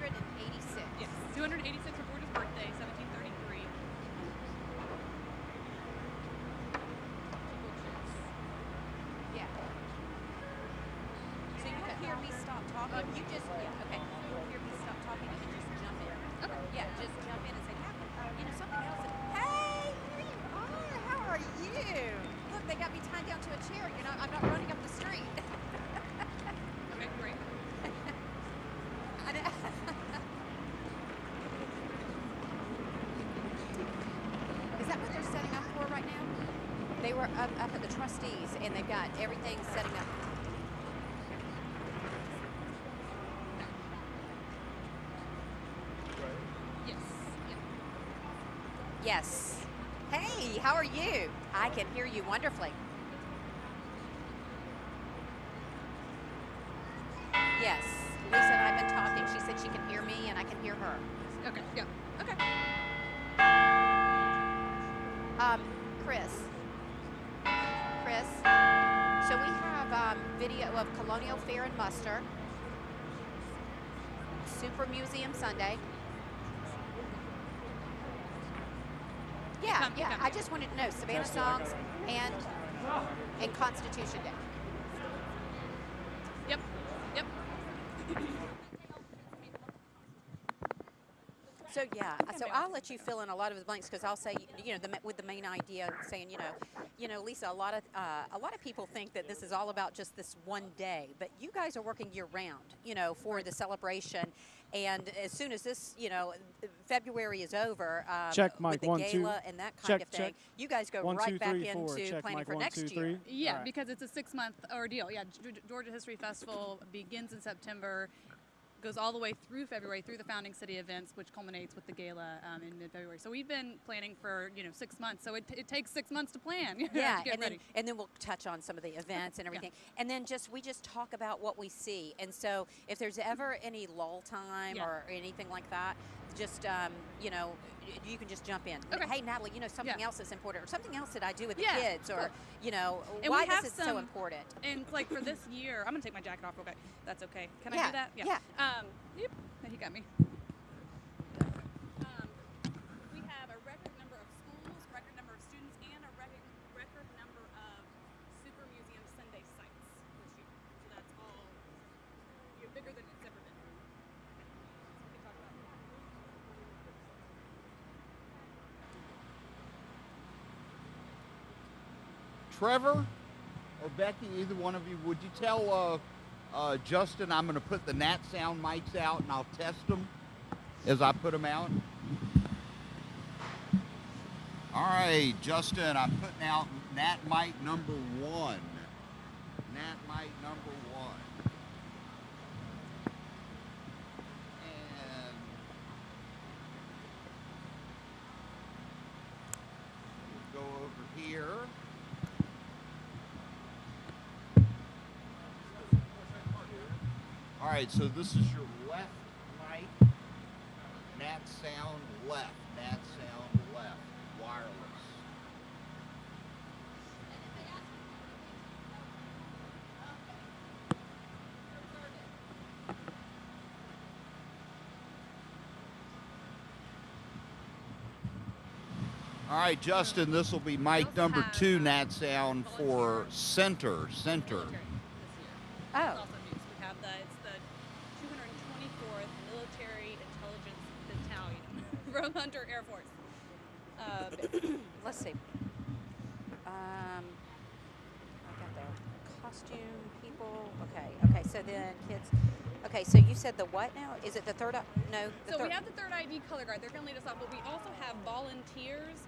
286. Yes, 286 for George's birthday, 1733. Yeah. So you can hear me stop talking. You just, yeah, okay. You will hear me stop talking. You can just jump in. Okay. Yeah, just jump in and say, yeah, you know, something else. Hey, here you are. How are you? Look, they got me tied down to a chair. You know, I'm not running up the street. Okay, great. I know. Is that what they're setting up for right now? They were up at the trustees, and they've got everything setting up. Yes. Yeah. Yes. Hey, how are you? I can hear you wonderfully. Yes. Lisa and I have been talking. She said she can hear me, and I can hear her. Okay. Yeah. Okay. Chris, so we have video of Colonial Fair and Muster, Super Museum Sunday. Yeah, yeah. I just wanted to know Savannah songs and Constitution Day. Yep. Yep. So yeah, so I'll let you fill in a lot of the blanks because I'll say, you know, with the main idea saying, you know, Lisa, a lot of people think that this is all about just this one day, but you guys are working year round, you know, for the celebration. And as soon as this, you know, February is over, check, with Mike, the 1, gala 2. and that kind of thing, Check. you guys go 1, right 2, back 3, 4. into Check, planning Mike, for 1, next 2, year. 3. Yeah, right. because it's a 6-month ordeal. Yeah, Georgia History Festival begins in September, goes all the way through February, through the Founding City events, which culminates with the gala in mid-February. So we've been planning for 6 months. So it takes 6 months to plan. Yeah, to get and ready. then we'll touch on some of the events and everything, and then we just talk about what we see. And so if there's ever any lull time or anything like that, just you know, you can just jump in. Okay. Hey, Natalie, you know something else that's important, or something else that I do with the Yeah, kids, or cool. you know And why we have this is so important. And like for this year, I'm gonna take my jacket off real quick. That's okay. Can I Yeah, do that? yeah. Yep. He got me. We have a record number of schools, record number of students, and a record number of Super Museum Sunday sites this year. So that's all bigger than it's ever been. So we can talk about that. Trevor or Becky, either one of you, would you tell Justin I'm going to put the Nat Sound mics out and I'll test them as I put them out? All right, Justin, I'm putting out Nat mic number 1. Nat mic number 1. And we'll go over here. All right, so this is your left mic, Nat Sound left, Nat Sound left, wireless. All right, Justin, this will be mic number 2, Nat Sound for center. Oh. We have it's the 224th Military Intelligence Battalion from Hunter Air Force. Let's see. I got the costume people. Okay. So then kids. Okay, so you said the what now? Is it the third? No. We have the third ID color guard. They're going to lead us off, but we also have volunteers,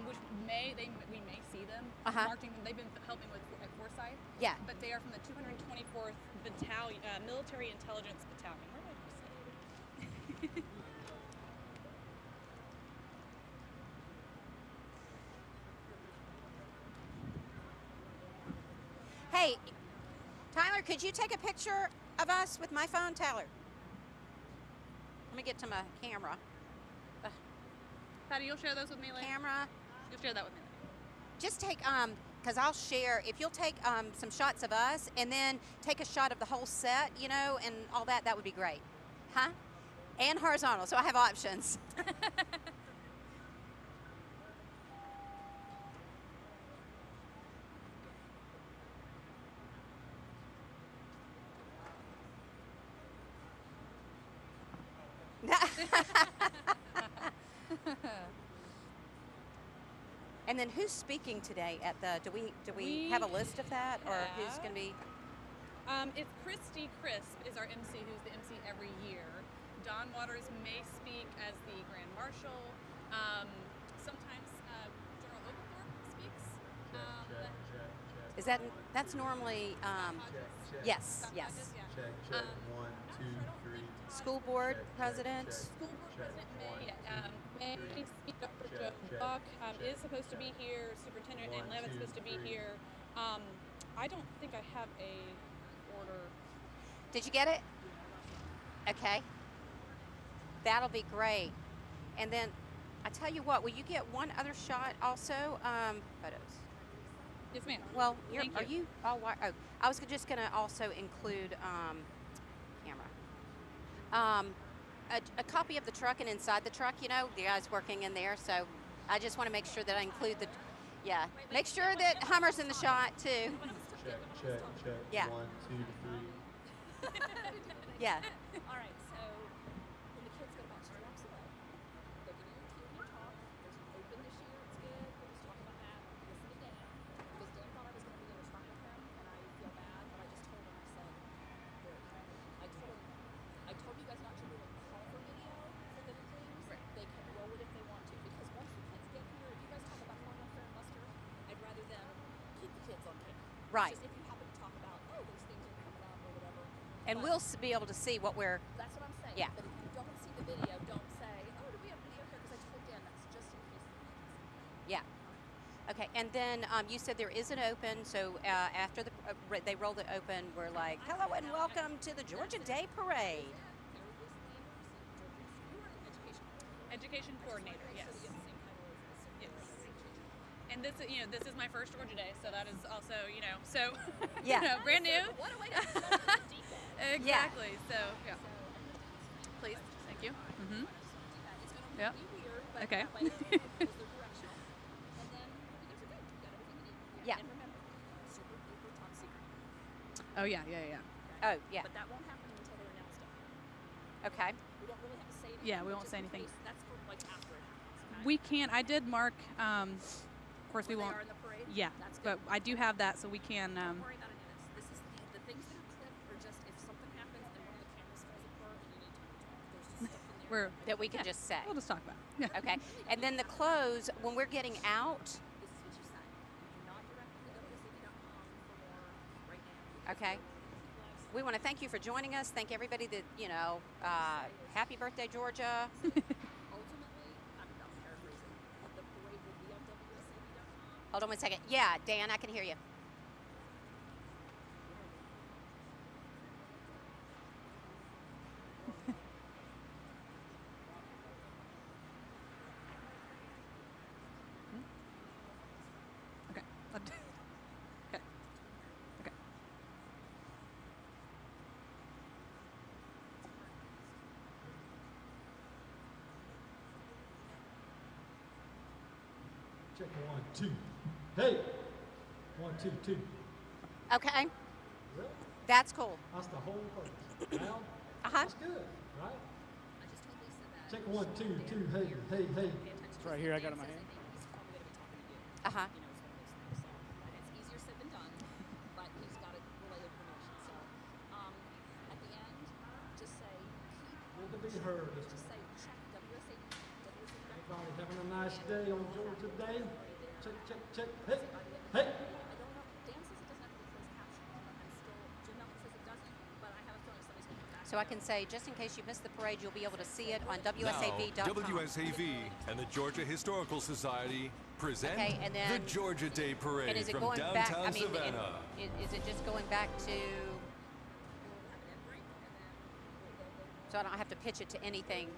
which we may see them marching. They've been helping with at Forsyth. Yeah. But they are from the 224th Battalion, Military Intelligence Battalion. Where did I just say? Hey, Tyler, could you take a picture of us with my phone, Tyler? Let me get to my camera. Patty, you'll share those with me later? Camera. You'll share that with me later. Just take, because I'll share, if you'll take some shots of us and then take a shot of the whole set, you know, and all that, that would be great. Huh? and horizontal, so I have options. And then who's speaking today at the? Do we have a list of that, or who's going to be? It's Christy Crisp is our MC, who's the MC every year. Don Waters may speak as the Grand Marshal. Sometimes General Oglethorpe speaks. Is that's normally? Yes, yes. Check. Um, 1, 2, 3. School board president. School board president May speak up for Joe Buck. Is supposed to be here. Superintendent and Levitt's supposed to be here. I don't think I have a order. Did you get it? Okay. That'll be great. And then I tell you what, will you get one other shot also? Photos. Yes, ma'am. Well, Thank are you all wi- Oh, I was just going to also include camera. A copy of the truck, and inside the truck, you know, the guy's working in there. So I just want to make sure that I include the, make sure that Hummer's in the shot too. Check. Yeah. 1, 2, 3. Yeah. All right, so when the kids go back to the walks away, they're giving you a cue and talk. There's an open this year, it's good. We'll just talk about that. Listen to Dan. Because Dan thought I was going to be in a truck with him, and I feel bad, but I just told him, I said, I told you guys not to really call for video for little things. Right. They can roll it if they want to. Because once the kids get here, if you guys talk about farm welfare and muster, I'd rather them keep the kids on camera. Right. Just if you happen to talk about, oh, these things are coming up or whatever. And But we'll be able to see what we're. that's what I'm saying. Yeah. But if you don't see the video, don't say, oh, do we have video here? Because I told Dan that's just in case. Yeah. Okay, and then you said there is an open, so after they rolled it open, we're like, hello and welcome to the Georgia Day Parade. Education coordinator. Yes. Yes. And this is my first Georgia Day, so that is also so Yeah. brand new. What a way to start deep end. Exactly. So yeah. Please. Thank you. Mm-hmm. It's going to Yep. be weird, but Okay. that way because they're directional. And then you guys are good. You got everything you need. Yeah. And remember, super duper top secret. Oh yeah. Oh, yeah. But that won't happen until they're announced it. Okay. We don't really have to say anything. Yeah, we won't just say in anything. case. That's for like after it happens. Okay? We can't. I did mark. Of course, we When won't. they are in the parade. Yeah, That's but good. I do have that, so we can. Don't worry about any of this. This is the things that are clipped are just if something happens and one of the cameras falls apart and you need to there's just stuff in there. We're. That we can just say. We'll just talk about it. Yeah. Okay. And then the clothes, when we're getting out, This is what you sign. You do not directly go to WSAV.com for more right now. okay. We want to thank you for joining us. Thank everybody that, happy birthday, Georgia. Ultimately, I'm paraphrasing. The parade will be on WSAV.com. Hold on one second. Yeah, Dan, I can hear you. Okay. Okay. Okay. Check 1, 2. Hey! 1, 2, 2. Okay. Really? That's cool. That's the whole purpose. Now, Uh-huh. that's good, right? I just told Lisa that. Check 1, 2, 2. Hey. Pay attention. It's right here, I got it in my Dan hand. says he's probably going to be talking to you. Uh-huh. You know, it's one of those things. So, and it's easier said than done, but he's got to relay information. So, at the end, just say, Good to be heard. just say, check WSAV.com. Everybody having a nice day on Georgia Day? Check. Hey! Hey! I don't know. Dan says it doesn't have to be closed captioned. Jim Melton says it doesn't, but I have a feeling somebody's going to come back. So I can say, just in case you missed the parade, you'll be able to see it on Now, WSAV.com. WSAV and the Georgia Historical Society present Okay, and the then- Georgia Day Parade And is it from going back? downtown I mean, Savannah. is it just going back to? We'll have an end break, and then we'll go. So I don't have to pitch it to anything,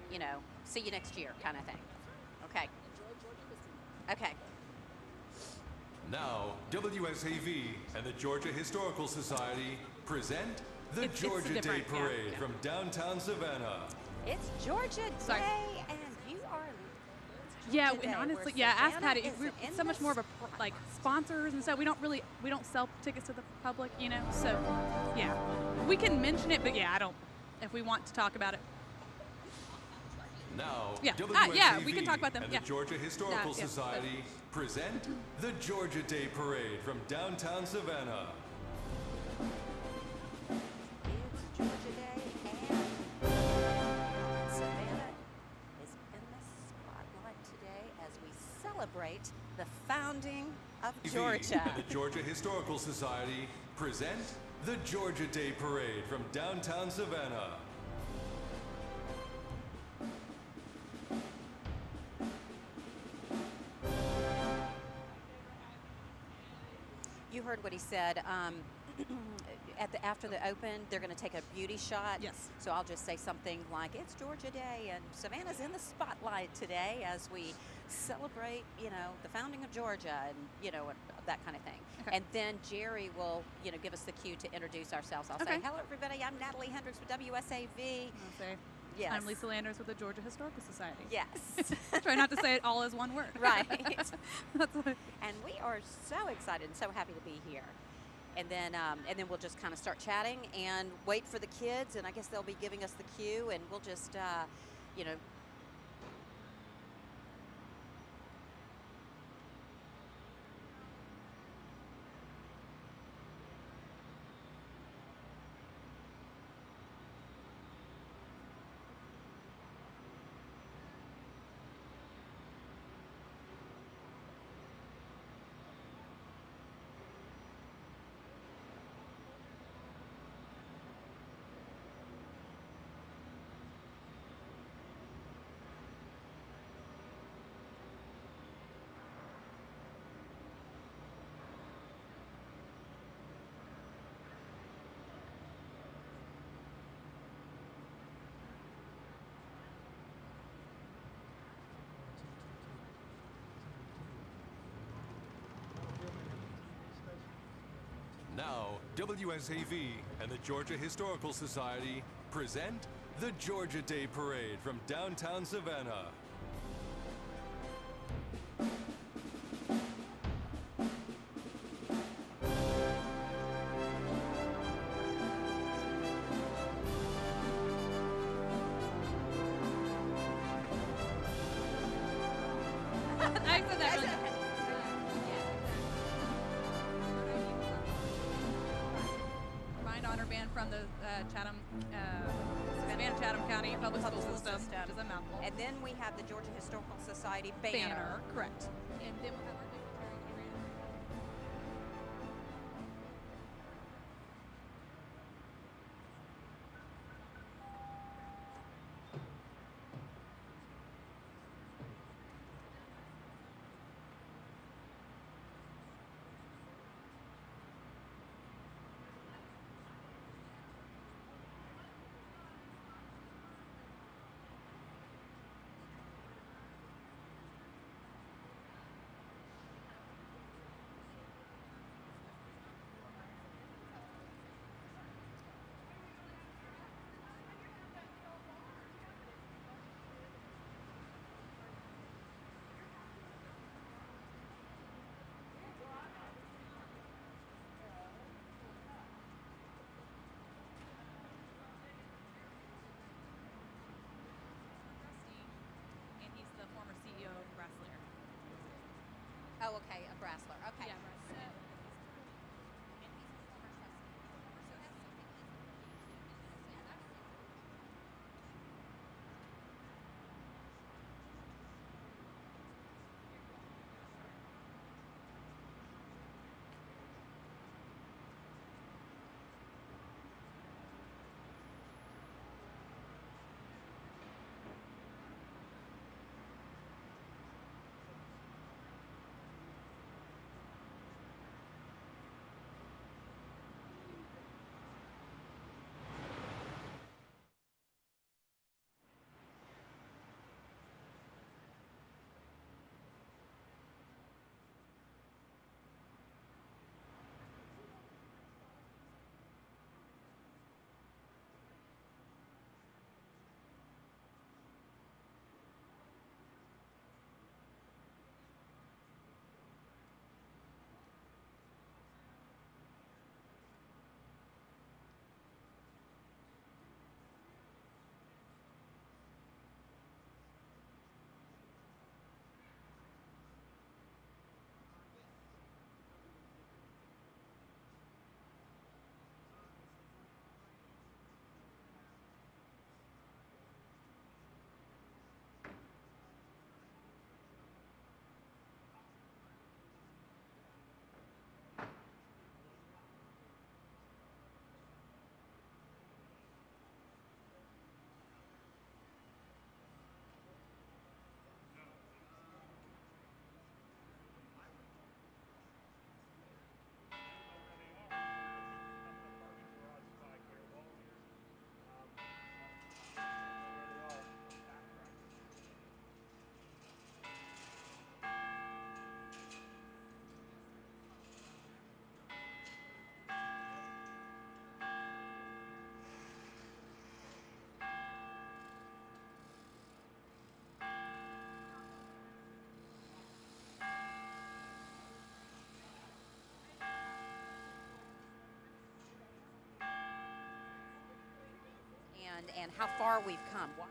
see you next year kind of thing. Okay. Enjoy Georgia history month. Okay. Now, WSAV and the Georgia Historical Society present the It's Georgia Day different, yeah, Parade yeah. from downtown Savannah. It's Georgia Sorry. Day, and you are. Yeah, Georgia and Day, honestly, where yeah, ask Savannah Patty. is It's in so much the more of a like spotlight. sponsors and stuff. We don't sell tickets to the public, you know. So, yeah, we can mention it, but yeah, I don't. If we want to talk about it, Now, Yeah. WSAV Yeah, we can talk about them, and yeah. the Georgia Historical Yeah. Society present the Georgia Day Parade from downtown Savannah. It's Georgia Day, and Savannah is in the spotlight today as we celebrate the founding of Georgia. And the Georgia Historical Society present the Georgia Day Parade from downtown Savannah. You heard what he said. After the open, they're going to take a beauty shot. Yes. So I'll just say something like, "It's Georgia Day, and Savannah's in the spotlight today as we celebrate, the founding of Georgia, and that kind of thing." Okay. And then Jerry will, give us the cue to introduce ourselves. I'll say, Okay. "Hello, everybody. I'm Natalie Hendricks with WSAV." I'll say, Yes. I'm Lisa Landers with the Georgia Historical Society. Yes. Try not to say it all as one word. Right. That's what, And we are so excited and so happy to be here. And then we'll just kind of start chatting and wait for the kids, and I guess they'll be giving us the cue, and we'll just, Now, WSAV and the Georgia Historical Society present the Georgia Day Parade from downtown Savannah. I said that really. Combined honor band from the Savannah Chatham County Public School System, which is a mouthful. and then we have the Georgia Historical Society banner, correct. And then we'll have our dignitary parade. And he's the former CEO of Brasslair. Oh, okay, a Brassler. Okay. Yeah, Brasslair. And he's a former trustee. So that's something and how far we've come. Why?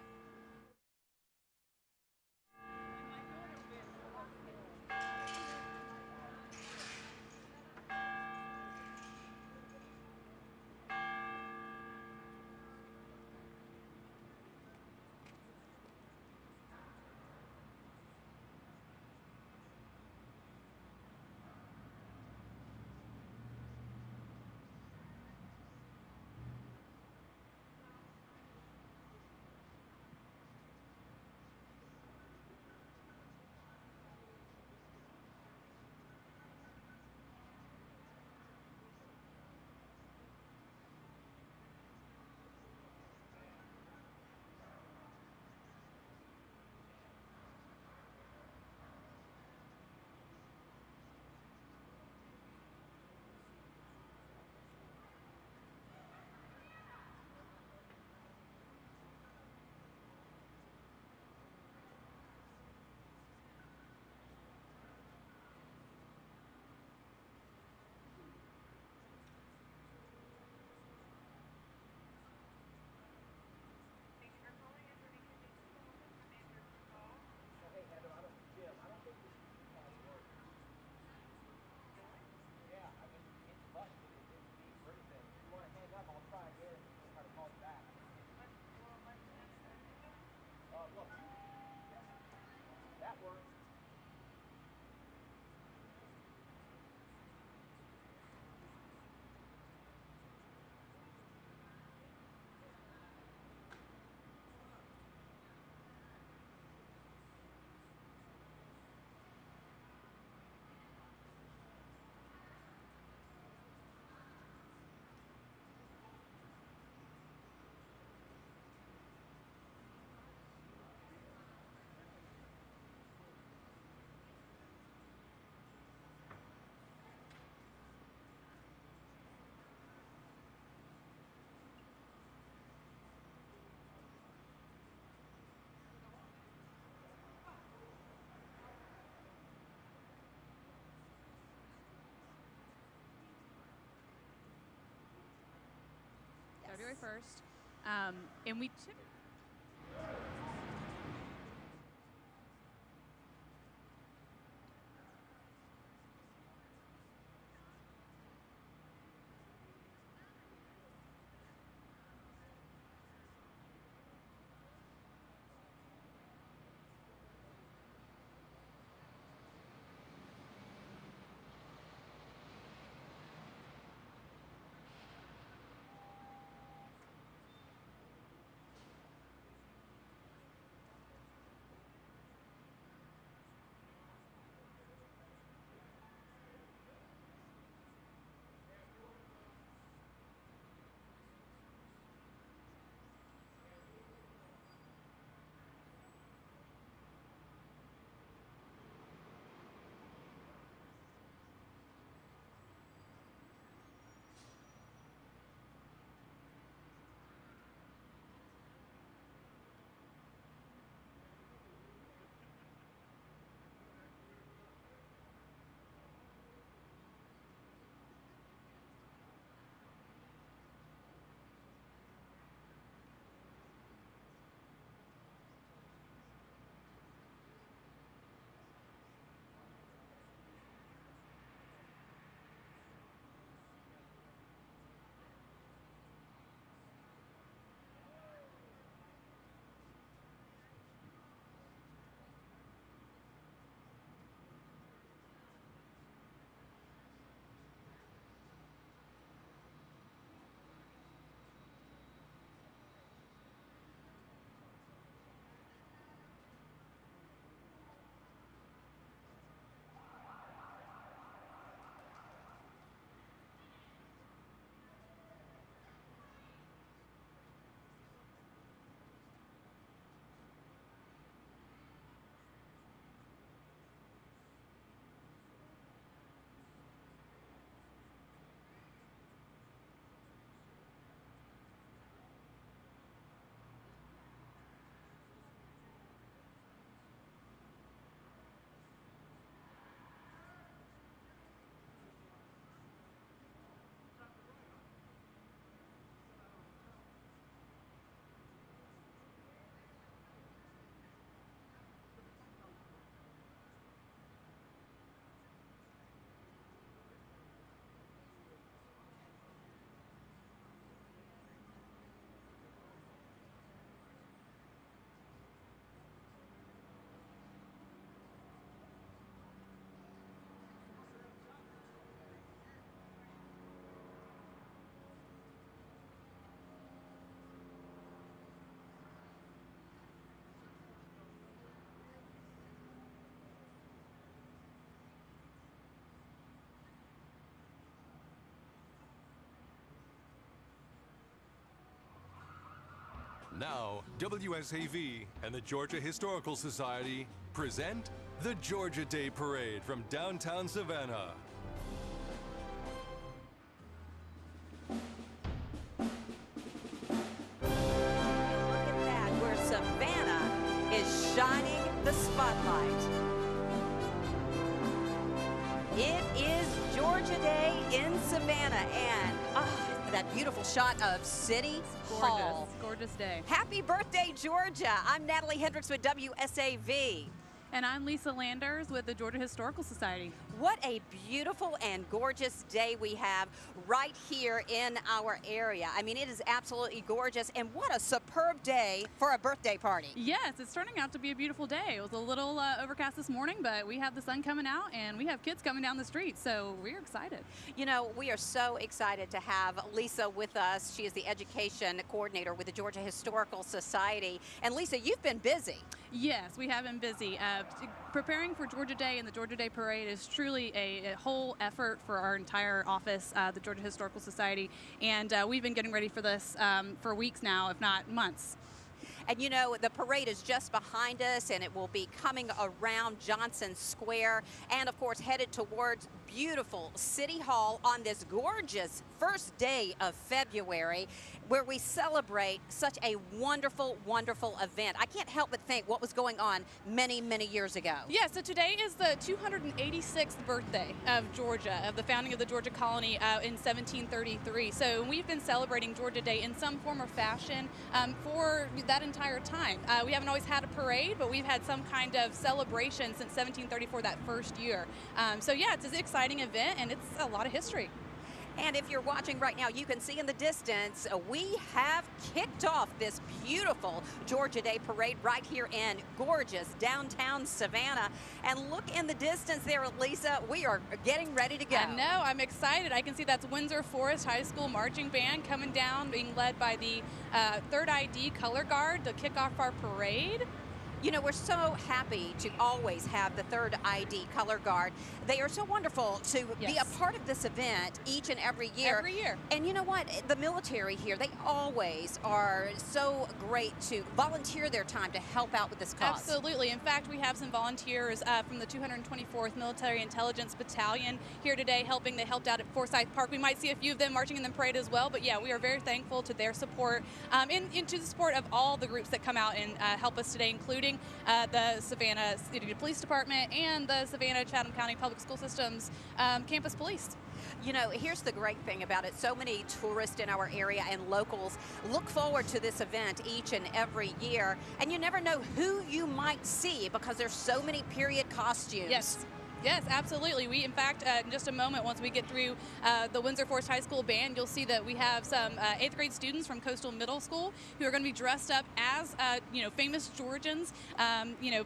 February 1st. And we typically Now, WSAV and the Georgia Historical Society present the Georgia Day Parade from downtown Savannah. Look at that, where Savannah is shining the spotlight. It is Georgia Day in Savannah, and that beautiful shot of City Hall. Gorgeous day. Happy birthday, Georgia. I'm Natalie Hendricks with WSAV. And I'm Lisa Landers with the Georgia Historical Society. What a beautiful and gorgeous day we have right here in our area. I mean, it is absolutely gorgeous, and what a superb day for a birthday party. Yes, it's turning out to be a beautiful day. It was a little overcast this morning, but we have the sun coming out and we have kids coming down the street, so we're excited. You know, we are so excited to have Lisa with us. She is the education coordinator with the Georgia Historical Society. And Lisa, you've been busy. Yes, we have been busy. Preparing for Georgia Day and the Georgia Day Parade is truly a whole effort for our entire office, the Georgia Historical Society, and we've been getting ready for this for weeks now, if not months. And you know, the parade is just behind us, and it will be coming around Johnson Square and, of course, headed towards beautiful City Hall on this gorgeous first day of February, where we celebrate such a wonderful, wonderful event. I can't help but think what was going on many, many years ago. Yeah, so today is the 286th birthday of Georgia, of the founding of the Georgia colony in 1733. So we've been celebrating Georgia Day in some form or fashion for that entire time. We haven't always had a parade, but we've had some kind of celebration since 1734, that first year. So yeah, it's an exciting event, and it's a lot of history. And if you're watching right now, you can see in the distance, we have kicked off this beautiful Georgia Day Parade right here in gorgeous downtown Savannah. And look in the distance there, Lisa, we are getting ready to go. I know, I'm excited. I can see that's Windsor Forest High School Marching Band coming down, being led by the 3rd ID Color Guard to kick off our parade. You know, we're so happy to always have the 3rd ID Color Guard. They are so wonderful to be a part of this event each and every year. Every year. And you know what? The military here, they always are so great to volunteer their time to help out with this cause. Absolutely. In fact, we have some volunteers from the 224th Military Intelligence Battalion here today helping. They helped out at Forsyth Park. We might see a few of them marching in the parade as well. But yeah, we are very thankful to their support and to the support of all the groups that come out and help us today, including the Savannah City Police Department and the Savannah Chatham County Public School Systems Campus Police. You know, here's the great thing about it. So many tourists in our area and locals look forward to this event each and every year. And you never know who you might see because there's so many period costumes. Yes. Yes, absolutely. We, in fact, in just a moment, once we get through the Windsor Forest High School band, you'll see that we have some 8th grade students from Coastal Middle School who are going to be dressed up as, famous Georgians.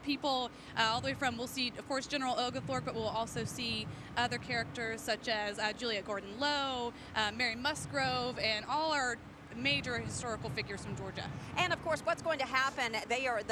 People all the way from, we'll see, of course, General Oglethorpe, but we'll also see other characters such as Juliet Gordon-Low, Mary Musgrove, and all our major historical figures from Georgia. And, of course, what's going to happen, they are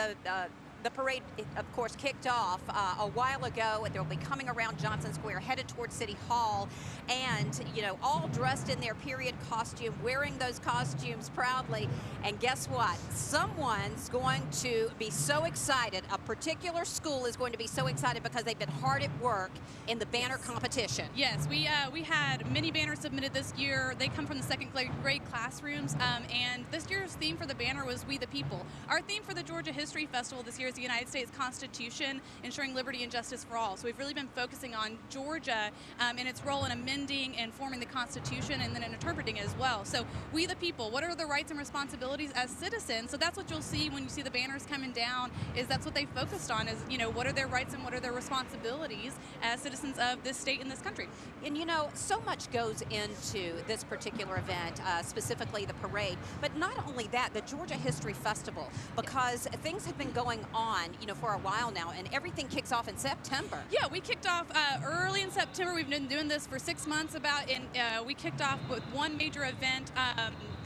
the parade, of course, kicked off a while ago. They'll be coming around Johnson Square, headed towards City Hall, and, you know, all dressed in their period costume, wearing those costumes proudly. And guess what? Someone's going to be so excited. A particular school is going to be so excited because they've been hard at work in the banner competition. Yes, we had many banners submitted this year. They come from the 2nd grade classrooms, and this year's theme for the banner was We the People. Our theme for the Georgia History Festival this year is the United States Constitution, ensuring liberty and justice for all. So we've really been focusing on Georgia and its role in amending and forming the Constitution and then interpreting it as well. So we the people, what are the rights and responsibilities as citizens? So that's what you'll see when you see the banners coming down, is that's what they focused on, is, you know, what are their rights and what are their responsibilities as citizens of this state and this country. And you know, so much goes into this particular event, specifically the parade, but not only that, the Georgia History Festival, because things have been going on, you know, for a while now, and everything kicks off in September. Yeah, we kicked off early in September. We've been doing this for 6 months and we kicked off with one major event,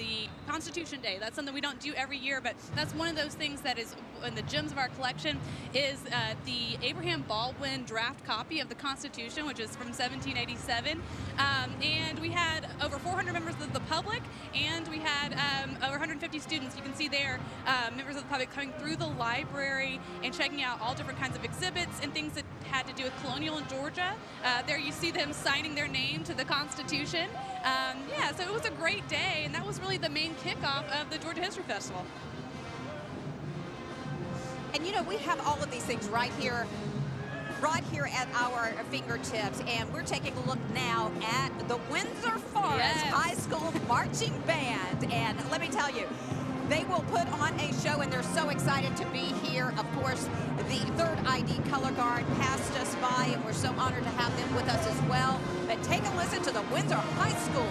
the Constitution Day. That's something we don't do every year, but that's one of those things that is in the gems of our collection is the Abraham Baldwin draft copy of the Constitution, which is from 1787. And we had over 400 members of the public, and we had over 150 students. You can see there members of the public coming through the library and checking out all different kinds of exhibits and things that had to do with colonial Georgia. There you see them signing their name to the Constitution. Yeah, so it was a great day, and that was really the main kickoff of the Georgia History Festival. And you know, we have all of these things right here at our fingertips, and we're taking a look now at the Windsor Forest High School Marching Band. And let me tell you, they will put on a show, and they're so excited to be here. Of course, the 3rd ID Color Guard passed us by, and we're so honored to have them with us as well. But take a listen to the Windsor High School.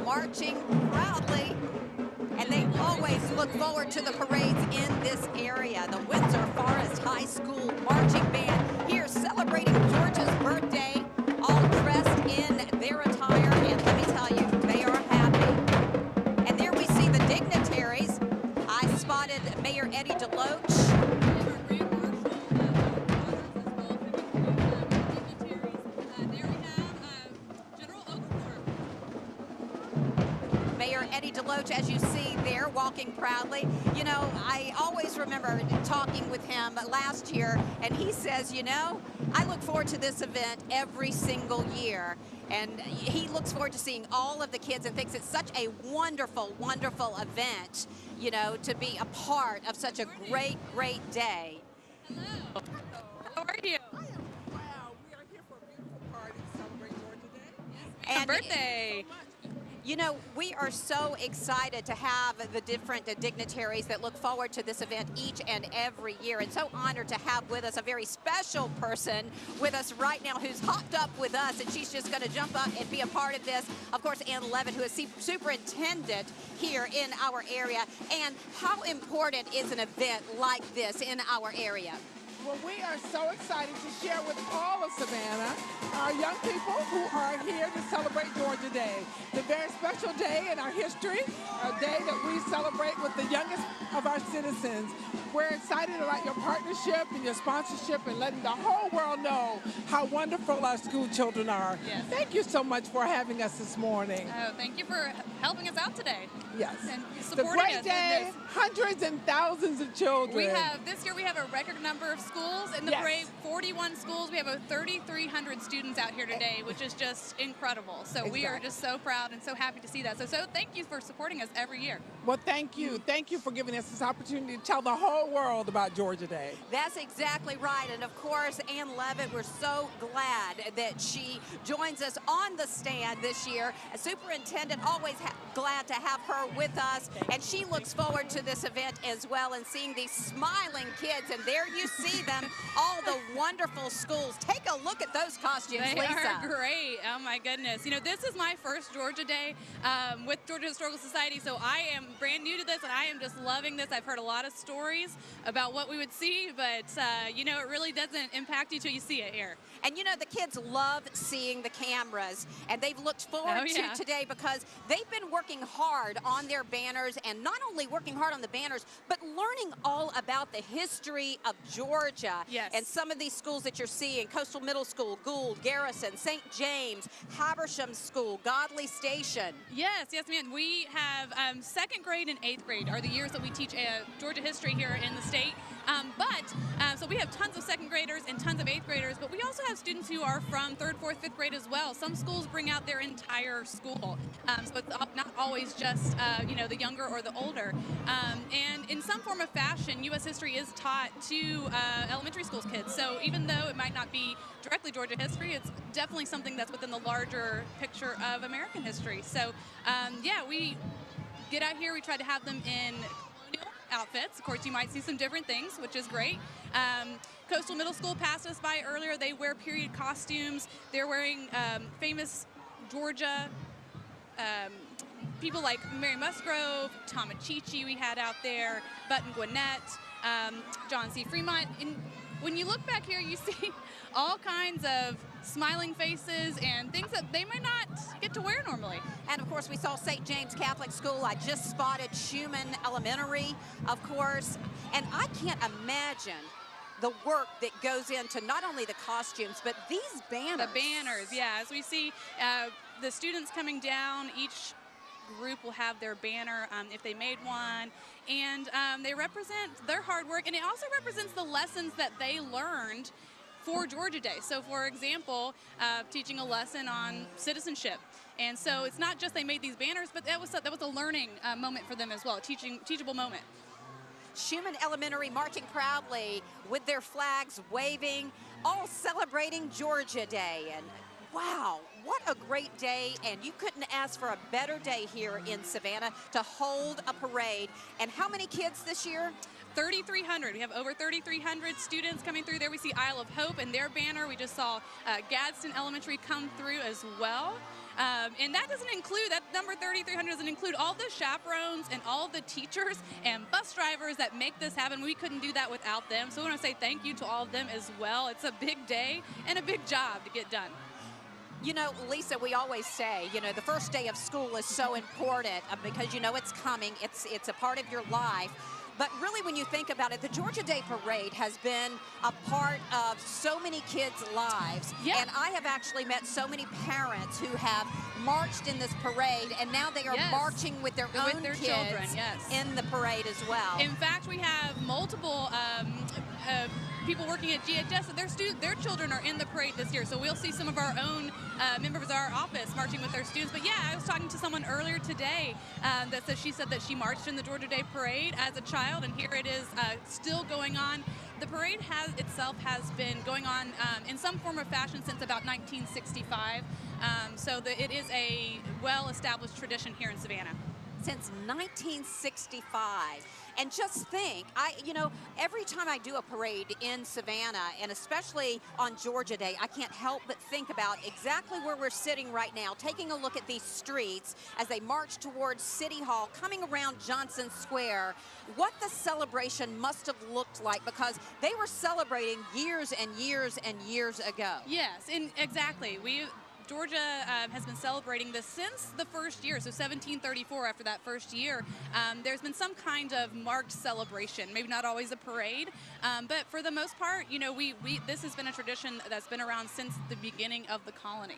Marching proudly, and they always look forward to the parades in this area. The Windsor Forest High School Marching Band here celebrating Georgia's birthday, all dressed in their attire, and let me tell you, they are happy. And there we see the dignitaries. I spotted Mayor Eddie DeLoach. Eddie DeLoach, as you see there, walking proudly. You know, I always remember talking with him last year, and he says, you know, I look forward to this event every single year. And he looks forward to seeing all of the kids and thinks it's such a wonderful, wonderful event, you know, to be a part of such a great, great day. Hello. How are you? I am wow. We are here for a beautiful party to celebrate Georgia Day. Yes, and birthday. So much. You know, we are so excited to have the different dignitaries that look forward to this event each and every year, and so honored to have with us a very special person with us right now who's hopped up with us, and she's just going to jump up and be a part of this. Of course, Ann Levitt, who is superintendent here in our area. And how important is an event like this in our area? Well, we are so excited to share with all of Savannah, our young people who are here to celebrate Georgia Day. The very special day in our history, a day that we celebrate with the youngest of our citizens. We're excited about your partnership and your sponsorship and letting the whole world know how wonderful our school children are. Yes. Thank you so much for having us this morning. Oh, thank you for helping us out today. Yes. And It's a supporting great us in day, this. hundreds and thousands of children. This year we have a record number of schools in the Yes. parade, 41 schools. We have over 3,300 students out here today, which is just incredible. So we are Exactly. just so proud and so happy to see that. So thank you for supporting us every year. Well, thank you. Thank you for giving us this opportunity to tell the whole world about Georgia Day. That's exactly right. And of course, Ann Levitt, we're so glad that she joins us on the stand this year. As superintendent, always glad to have her with us. And she looks forward to this event as well and seeing these smiling kids. And there you see them, all the wonderful schools. Take a look at those costumes, They Lisa. are great. Oh my goodness. You know, this is my first Georgia Day with Georgia Historical Society, so I am brand new to this and I am just loving this. I've heard a lot of stories about what we would see, but you know, it really doesn't impact you till you see it here. And you know, the kids love seeing the cameras, and they've looked forward to today because they've been working hard on their banners, and not only working hard on the banners, but learning all about the history of Georgia. Yes. And some of these schools that you're seeing, Coastal Middle School, Gould, Garrison, St. James, Habersham School, Godley Station. Yes, yes, ma'am. We have second grade and 8th grade are the years that we teach Georgia history here in the state. So we have tons of 2nd graders and tons of 8th graders, but we also have students who are from 3rd, 4th, 5th grade as well. Some schools bring out their entire school, so it's not always just the younger or the older. And in some form of fashion, U.S. history is taught to elementary school kids. So even though it might not be directly Georgia history, it's definitely something that's within the larger picture of American history. So yeah, we get out here. We try to have them in colonial outfits. Of course, you might see some different things, which is great. Coastal Middle School passed us by earlier. They wear period costumes. They're wearing famous Georgia people like Mary Musgrove, Tom Achichi we had out there, Button Gwinnett, John C. Fremont. And when you look back here, you see all kinds of smiling faces and things that they might not get to wear normally. And of course, we saw St. James Catholic School. I just spotted Schumann Elementary, of course. And I can't imagine the work that goes into not only the costumes, but these banners. The banners, yeah. As we see the students coming down, each group will have their banner if they made one, and they represent their hard work, and it also represents the lessons that they learned for Georgia Day. So for example, teaching a lesson on citizenship. And so it's not just they made these banners, but that was a learning moment for them as well, teachable moment. Schumann Elementary marching proudly with their flags waving, all celebrating Georgia Day. And wow, what a great day, and you couldn't ask for a better day here in Savannah to hold a parade. And how many kids this year? 3,300. We have over 3,300 students coming through there. We see Isle of Hope and their banner. We just saw Gadsden Elementary come through as well. And that doesn't include, that number 3,300 doesn't include all the chaperones and all the teachers and bus drivers that make this happen. We couldn't do that without them. So we want to say thank you to all of them as well. It's a big day and a big job to get done. You know, Lisa, we always say, the first day of school is so important because it's coming. It's a part of your life. But really, when you think about it, the Georgia Day Parade has been a part of so many kids' lives. Yeah. And I have actually met so many parents who have marched in this parade, and now they are marching with their own kids children, in the parade as well. In fact, we have multiple people working at GHS, their children are in the parade this year. So we'll see some of our own members of our office marching with their students. But yeah, I was talking to someone earlier today she said that she marched in the Georgia Day Parade as a child, and here it is still going on. The parade itself has been going on in some form or fashion since about 1965. It is a well-established tradition here in Savannah. Since 1965. And just think, every time I do a parade in Savannah, and especially on Georgia Day, I can't help but think about exactly where we're sitting right now, taking a look at these streets as they march towards City Hall, coming around Johnson Square, what the celebration must have looked like, because they were celebrating years and years and years ago. Yes, and exactly. Georgia has been celebrating this since the first year, so 1734. After that first year, there's been some kind of marked celebration. Maybe not always a parade, but for the most part, this has been a tradition that's been around since the beginning of the colony.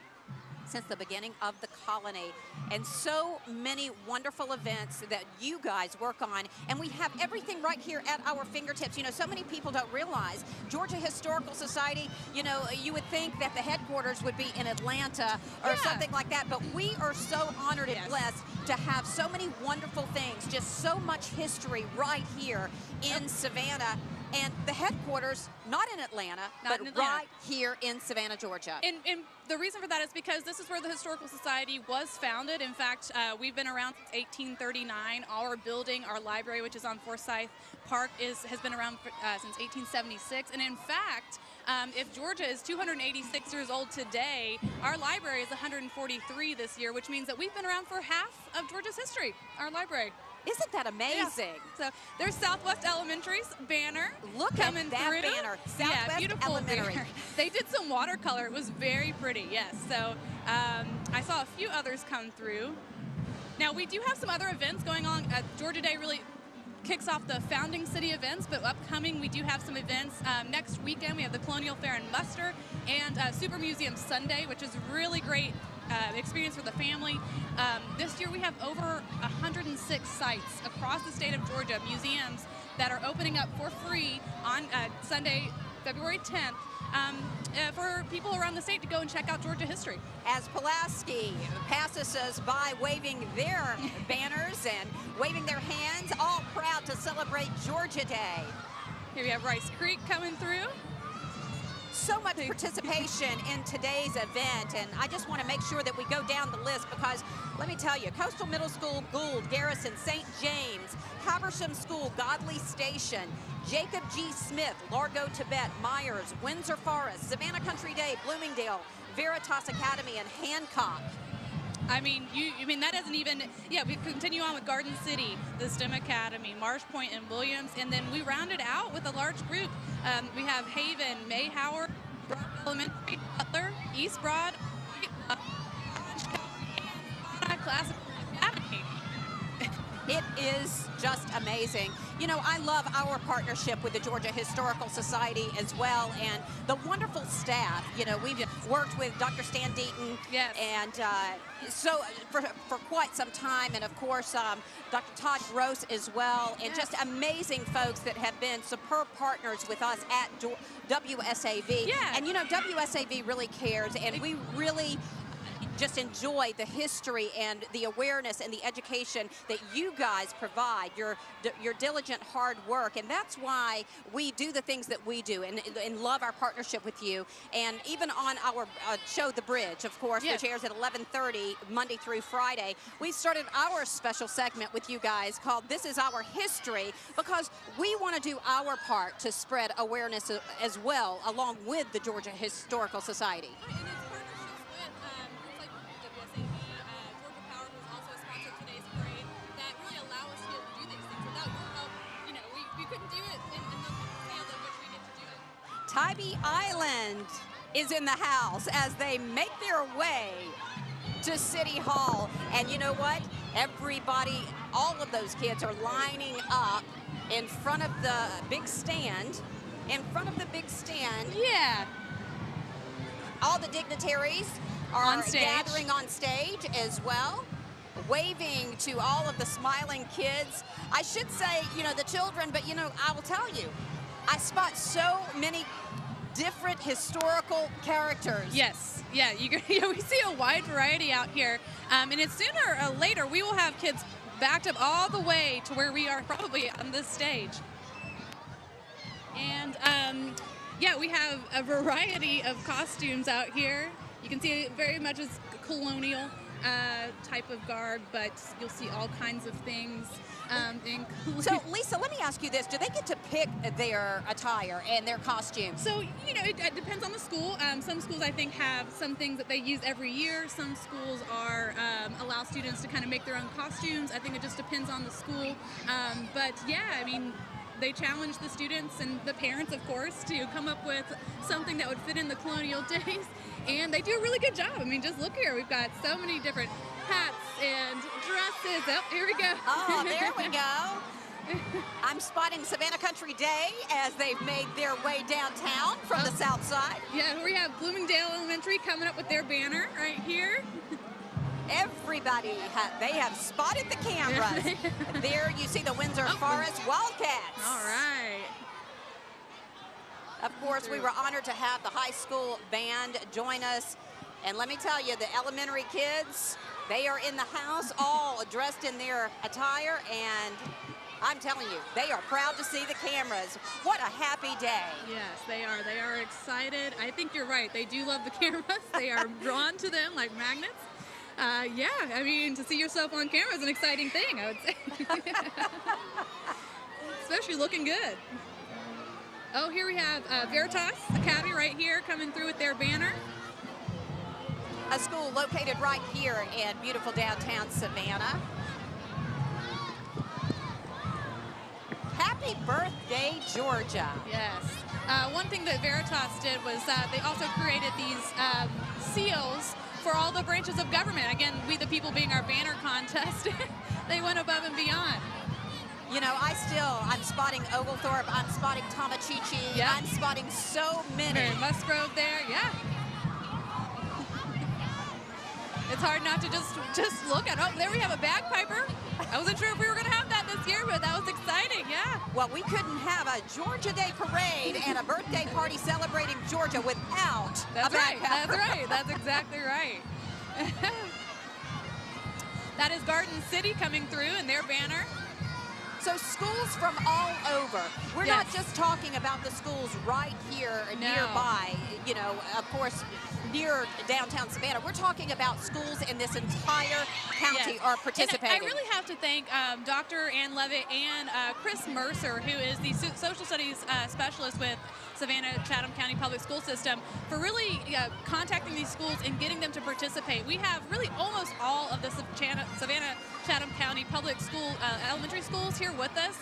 Since the beginning of the colony, and so many wonderful events that you guys work on, and we have everything right here at our fingertips. So many people don't realize Georgia Historical Society, you would think that the headquarters would be in Atlanta or something like that, but we are so honored and blessed to have so many wonderful things, just so much history right here in Savannah. And the headquarters, not in Atlanta, but right here in Savannah, Georgia. And the reason for that is because this is where the Historical Society was founded. In fact, we've been around since 1839. Our building, our library, which is on Forsyth Park, has been around since 1876. And in fact, if Georgia is 286 years old today, our library is 143 this year, which means that we've been around for half of Georgia's history, our library. Isn't that amazing? Yeah. So there's Southwest Elementary's banner. Look coming at that through. banner. Southwest beautiful Elementary. Banner. They did some watercolor. It was very pretty, yes. So I saw a few others come through. Now, we do have some other events going on. Georgia Day really kicks off the Founding City events, but upcoming we do have some events. Next weekend we have the Colonial Fair and Muster and Super Museum Sunday, which is really great experience for the family. This year we have over 106 sites across the state of Georgia, museums that are opening up for free on Sunday, February 10th, for people around the state to go and check out Georgia history. As Pulaski passes us by waving their banners and waving their hands, all proud to celebrate Georgia Day. Here we have Rice Creek coming through. So much participation in today's event, and I just want to make sure that we go down the list because let me tell you, Coastal Middle School, Gould, Garrison, St. James, Habersham School, Godley Station, Jacob G. Smith, Largo Tibet, Myers, Windsor Forest, Savannah Country Day, Bloomingdale, Veritas Academy, and Hancock. I mean, that doesn't even, yeah, we continue on with Garden City, the STEM Academy, Marsh Point, and Williams, and then we rounded out with a large group. We have Haven, May Howard, Broad Elementary, Butler, East Broad, Classic Academy. It is just amazing. You know, I love our partnership with the Georgia Historical Society as well, and the wonderful staff. You know, we've worked with Dr. Stan Deaton, yes, and so for quite some time, and of course Dr. Todd Gross as well, and yes, just amazing folks that have been superb partners with us at WSAV. Yeah. And you know, WSAV really cares, and we really just enjoy the history and the awareness and the education that you guys provide, your diligent hard work, and that's why we do the things that we do and love our partnership with you. And even on our show, The Bridge, of course, yes, which airs at 11:30 Monday through Friday, we started our special segment with you guys called This Is Our History, because we want to do our part to spread awareness as well along with the Georgia Historical Society. Tybee Island is in the house as they make their way to City Hall. And you know what? Everybody, all of those kids are lining up in front of the big stand. In front of the big stand. Yeah. All the dignitaries are gathering on stage as well, waving to all of the smiling kids. I should say, you know, the children, but you know, I will tell you, I spot so many different historical characters. Yes, yeah, we see a wide variety out here, and it's sooner or later we will have kids backed up all the way to where we are probably on this stage. And yeah, we have a variety of costumes out here. You can see it very much as colonial type of garb, but you'll see all kinds of things. So, Lisa, let me ask you this. Do they get to pick their attire and their costume? So, you know, it depends on the school. Some schools, I think, have some things that they use every year. Some schools are allow students to kind of make their own costumes. I think it just depends on the school. But, yeah, I mean, they challenge the students and the parents, of course, to come up with something that would fit in the colonial days. And they do a really good job. I mean, just look here. We've got so many different hats and dresses. Oh, here we go. Oh, there we go. I'm spotting Savannah Country Day as they've made their way downtown from the south side. Yeah, we have Bloomingdale Elementary coming up with their banner right here. Everybody, they have spotted the cameras. There you see the Windsor Forest Wildcats. All right. Of course, we were honored to have the high school band join us. And let me tell you, the elementary kids, they are in the house all dressed in their attire, and I'm telling you, they are proud to see the cameras. What a happy day. Yes, they are. They are excited. I think you're right. They do love the cameras. They are drawn to them like magnets. Yeah, I mean, to see yourself on camera is an exciting thing, I would say. Especially looking good. Oh, here we have Veritas Academy right here coming through with their banner. A school located right here in beautiful downtown Savannah. Happy birthday, Georgia. Yes. One thing that Veritas did was they also created these seals for all the branches of government. Again, we the people being our banner contest. They went above and beyond. You know, I'm spotting Oglethorpe, I'm spotting Tomachichi, yep. I'm spotting so many. Mary Musgrove there, yeah. it's hard not to just look at. Oh, there we have a bagpiper. I wasn't sure if we were going to have that this year, but that was exciting. Yeah. Well, we couldn't have a Georgia Day parade and a birthday party celebrating Georgia without That's a right. bagpiper. That's right. That's exactly right. That is Garden City coming through in their banner. So schools from all over. We're Yes. not just talking about the schools right here No. nearby, you know, of course, near downtown Savannah. We're talking about schools in this entire county Yes. are And participating. I really have to thank Dr. Ann Levitt and Chris Mercer, who is the social studies specialist with Savannah Chatham County Public School System, for really contacting these schools and getting them to participate. We have really almost all of the Savannah Chatham County Public School elementary schools here with us,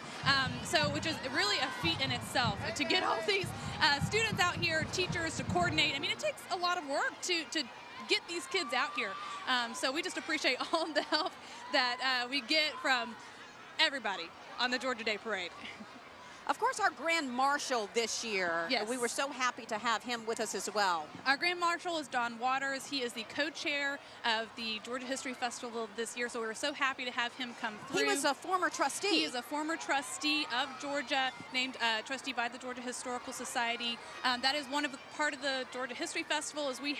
so which is really a feat in itself to get all these students out here, teachers to coordinate. I mean, it takes a lot of work to get these kids out here. So we just appreciate all the help that we get from everybody on the Georgia Day Parade. Of course, our Grand Marshal this year, Yes. we were so happy to have him with us as well. Our Grand Marshal is Don Waters. He is the co-chair of the Georgia History Festival this year, so we were so happy to have him come through. He was a former trustee. He is a former trustee of Georgia, named trustee by the Georgia Historical Society. That is part of the Georgia History Festival. Is we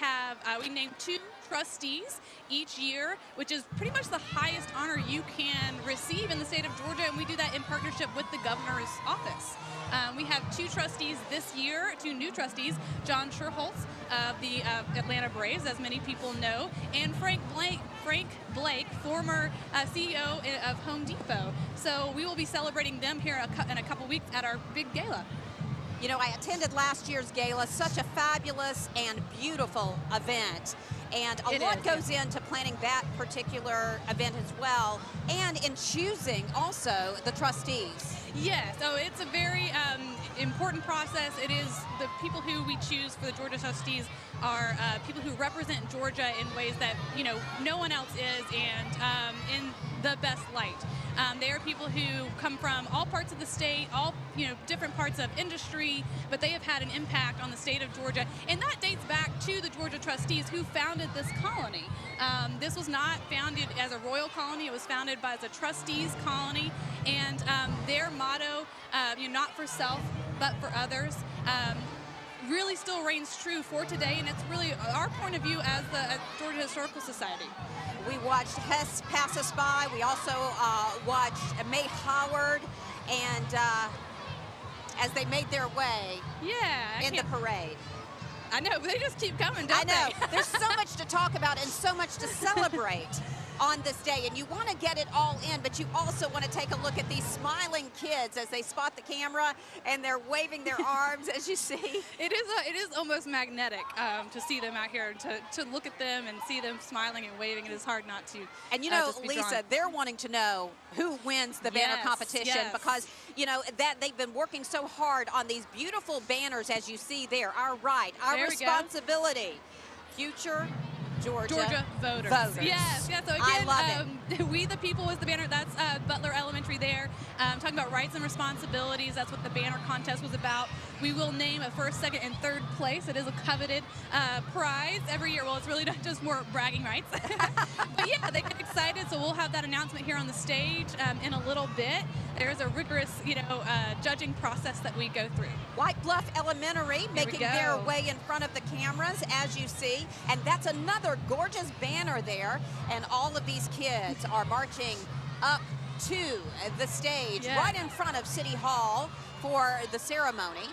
named 2 trustees each year, which is pretty much the highest honor you can receive in the state of Georgia, and we do that in partnership with the governor's office. We have 2 trustees this year, 2 new trustees, John Sherholtz of the Atlanta Braves, as many people know, and Frank Blake, former CEO of Home Depot. So we will be celebrating them here in a couple weeks at our big gala. You know, I attended last year's gala, such a fabulous and beautiful event. And a lot goes into planning that particular event as well, and in choosing also the trustees. Yeah, so it's a very important process. It is the people who we choose for the Georgia trustees are people who represent Georgia in ways that, you know, no one else is, and in the best light. They are people who come from all parts of the state, all, you know, different parts of industry, but they have had an impact on the state of Georgia, and that dates back to the Georgia trustees who founded this colony. This was not founded as a royal colony; it was founded as a trustees colony, and their motto, you know, not for self, but for others, really still reigns true for today, and it's really our point of view as the Georgia Historical Society. We watched Hess pass us by. We also watched May Howard, and as they made their way in the parade. I know, but they just keep coming, don't I know. they? There's so much to talk about and so much to celebrate on this day, and you want to get it all in, but you also want to take a look at these smiling kids as they spot the camera and they're waving their arms, as you see. It is almost magnetic to see them out here, to look at them and see them smiling and waving. It is hard not to. And you know, just be Lisa, drawn. they're wanting to know who wins the banner competition, yes. because, you know, that they've been working so hard on these beautiful banners, as you see there. Our right, our There we go. responsibility. Future Georgia voters. voters. Yes, yeah, so again, I love it. We the People was the banner. That's Butler Elementary there. Talking about rights and responsibilities. That's what the banner contest was about. We will name a first, second, and third place. It is a coveted prize every year. Well, it's really not just more bragging rights. But yeah, they get excited, so we'll have that announcement here on the stage in a little bit. There's a rigorous, you know, judging process that we go through. White Bluff Elementary making their go. way in front of the cameras, as you see. And that's another gorgeous banner there. And all of these kids are marching up to the stage Yes. right in front of City Hall for the ceremony.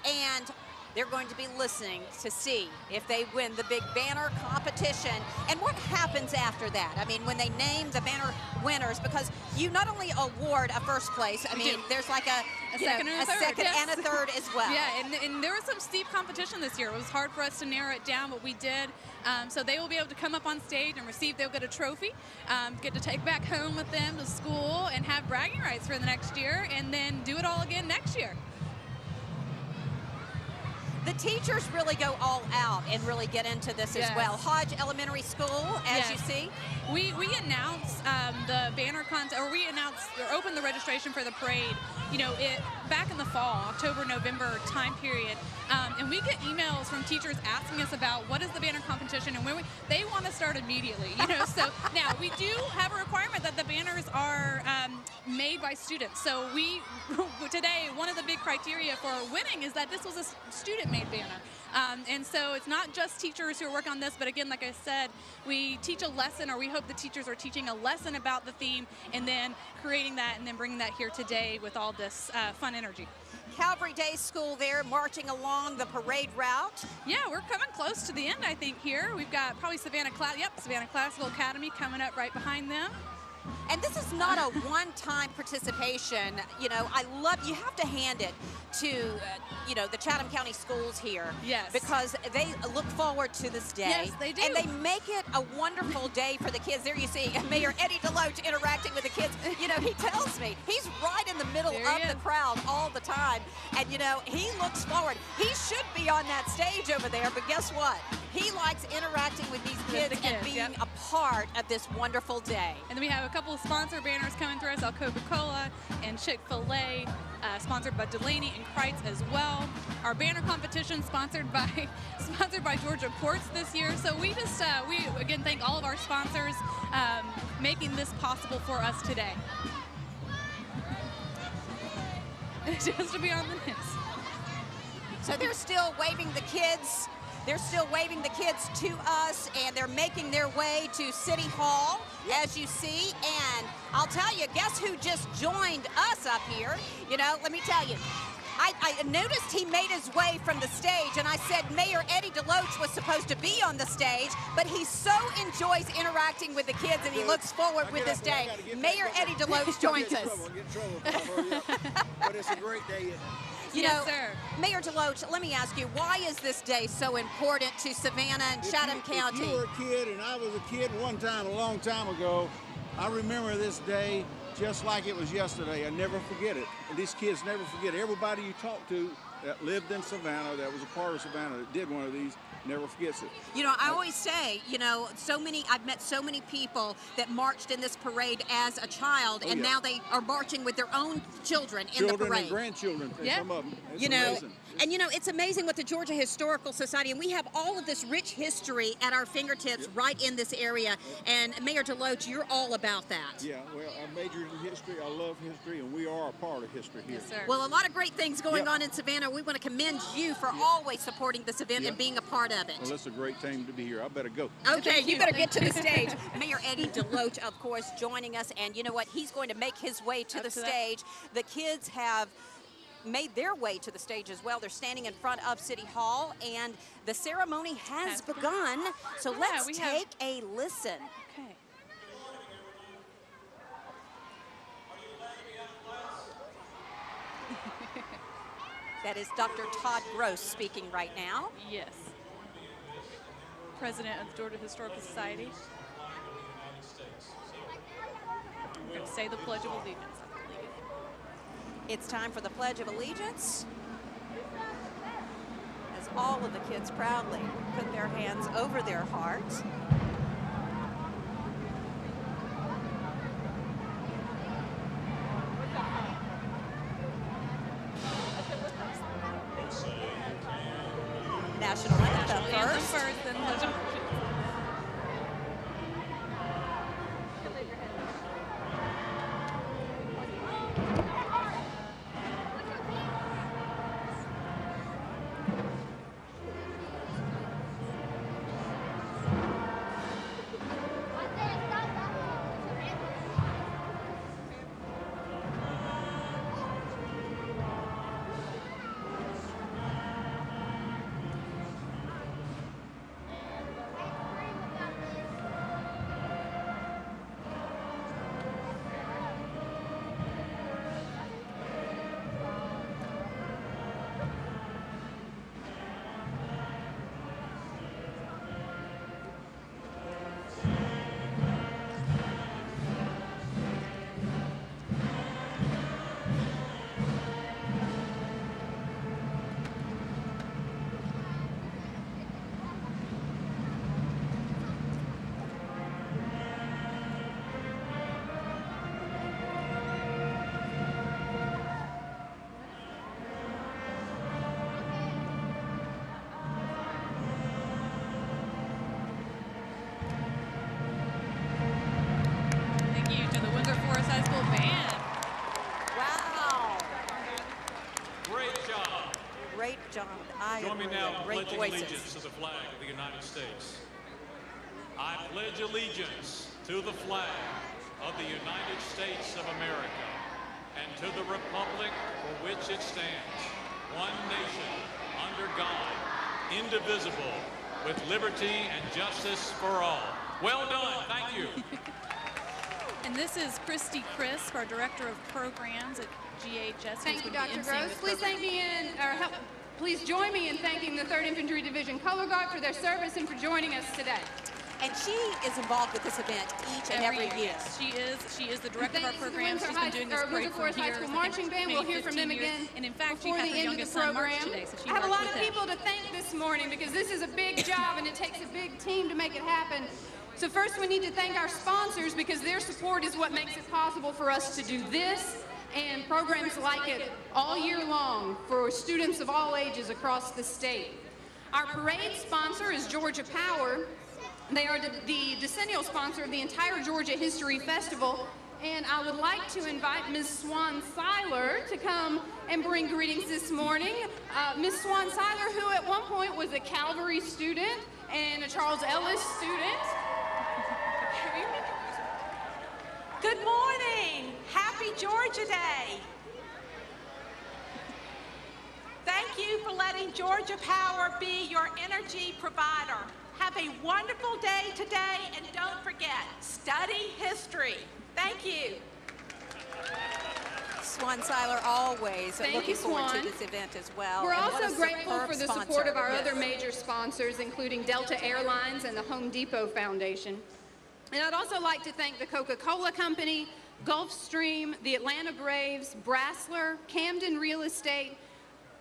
And they're going to be listening to see if they win the big banner competition. And what happens after that? I mean, when they name the banner winners, because you not only award a first place, I mean, there's like a second and a third, second yes. and a third as well. Yeah, and there was some steep competition this year. It was hard for us to narrow it down, but we did. So they will be able to come up on stage and they'll get a trophy, get to take back home with them to school and have bragging rights for the next year, and then do it all again next year. The teachers really go all out and really get into this as Yes. well. Hodge Elementary School, as you Yes. see. We announce the banner contest, or we announce or open the registration for the parade. You know, back in the fall, October, November time period, and we get emails from teachers asking us about what is the banner competition, and they want to start immediately. You know, so now we do have a requirement that the banners are made by students. So today, one of the big criteria for winning is that this was a student-made banner. And so it's not just teachers who are working on this, but again, like I said, we teach a lesson, or we hope the teachers are teaching a lesson about the theme and then creating that and then bringing that here today with all this fun energy. Calvary Day School there marching along the parade route. Yeah, we're coming close to the end, I think, here. We've got probably Savannah Classical Academy coming up right behind them. And this is not a one-time participation. You know, you have to hand it to, you know, the Chatham County schools here. Yes. Because they look forward to this day. Yes, they do. And they make it a wonderful day for the kids. There you see Mayor Eddie DeLoach interacting with the kids. You know, he tells me he's right in the middle There of he the is. crowd all the time. And, you know, he looks forward. He should be on that stage over there, but guess what? He likes interacting with these kids, the and kids, being yep. a part of this wonderful day. And then we have a couple of sponsor banners coming through us, Coca-Cola and Chick-fil-A, sponsored by Delaney and Kreitz as well. Our banner competition sponsored by Georgia Ports this year. So we just, we again thank all of our sponsors making this possible for us today. Just to be on the news. So they're still waving the kids. They're still waving the kids to us, and they're making their way to City Hall, as you see. And I'll tell you, guess who just joined us up here? You know, let me tell you. I noticed he made his way from the stage, and I said Mayor Eddie DeLoach was supposed to be on the stage, but he so enjoys interacting with the kids, and he looks forward with this day. Mayor Eddie DeLoach joins us. But it's a great day. You Yes, know, sir. Mayor DeLoach, let me ask you, why is this day so important to Savannah and Chatham County? If you were a kid and I was a kid one time, a long time ago, I remember this day just like it was yesterday. I never forget it. And these kids never forget it. Everybody you talk to that lived in Savannah, that was a part of Savannah, that did one of these, never forgets it. You know, I always say, you know, I've met so many people that marched in this parade as a child, and yeah. now they are marching with their own children in Children the parade. and grandchildren, Yeah. some of them. It's You know, amazing. and you know, it's amazing what the Georgia Historical Society, and we have all of this rich history at our fingertips right in this area. And Mayor DeLoach, you're all about that. Yeah, well, I majored in history. I love history, and we are a part of history here. Yes, sir. Well, a lot of great things going Yeah. on in Savannah. We want to commend you for always supporting this event and being a part of it. Well, it's a great time to be here. I better go. Okay, Thank you you. better get to the stage. Mayor Eddie DeLoach, of course, joining us, and you know what? He's going to make his way to Up the to that. stage. The kids have made their way to the stage as well. They're standing in front of City Hall, and the ceremony has begun. So Yeah, let's we have- take a listen. Okay. That is Dr. Todd Gross speaking right now. Yes. President of the Georgia Historical Society. We're going to say the Pledge of Allegiance, I believe. It's time for the Pledge of Allegiance, as all of the kids proudly put their hands over their hearts. National anthem Anthem first. first, then Pledge of Allegiance. John, I Join me agree. now in Great pledging voices. allegiance to the flag of the United States. I pledge allegiance to the flag of the United States of America and to the republic for which it stands, one nation, under God, indivisible, with liberty and justice for all. Well done. Thank you. And this is Christy Crisp, our Director of Programs at GHS. Thank you, who's going to be Dr. emceeing Gross. this Please program. thank me in, or help, please join me in thanking the 3rd Infantry Division Color Guard for their service and for joining us today. And she is involved with this event each and every year. Yes, she is the director of our Thanks to the programs. She's been doing this parade Windsor Forest for High years. School I think Marching Band. maybe We'll hear from 15 them years. again And in fact, she before had the her end of the youngest son march program. today, so she I have a marched lot of with them. people to thank this morning because this is a big job and it takes a big team to make it happen. So first we need to thank our sponsors because their support is what makes it possible for us to do this and programs like it all year long for students of all ages across the state. Our parade sponsor is Georgia Power. They are the decennial sponsor of the entire Georgia History Festival, and I would like to invite Ms. Swan Seiler to come and bring greetings this morning. Ms. Swan Seiler, who at one point was a Calvary student and a Charles Ellis student. Good morning. Happy Georgia Day. Thank you for letting Georgia Power be your energy provider. Have a wonderful day today, and don't forget, study history. Thank you. Swan Seiler always Thank looking you, forward Swan. to this event as well. We're And what also a grateful superb for the sponsor. support of our Yes. other major sponsors, including Delta Airlines and the Home Depot Foundation. And I'd also like to thank the Coca-Cola Company, Gulfstream, the Atlanta Braves, Brassler, Camden Real Estate,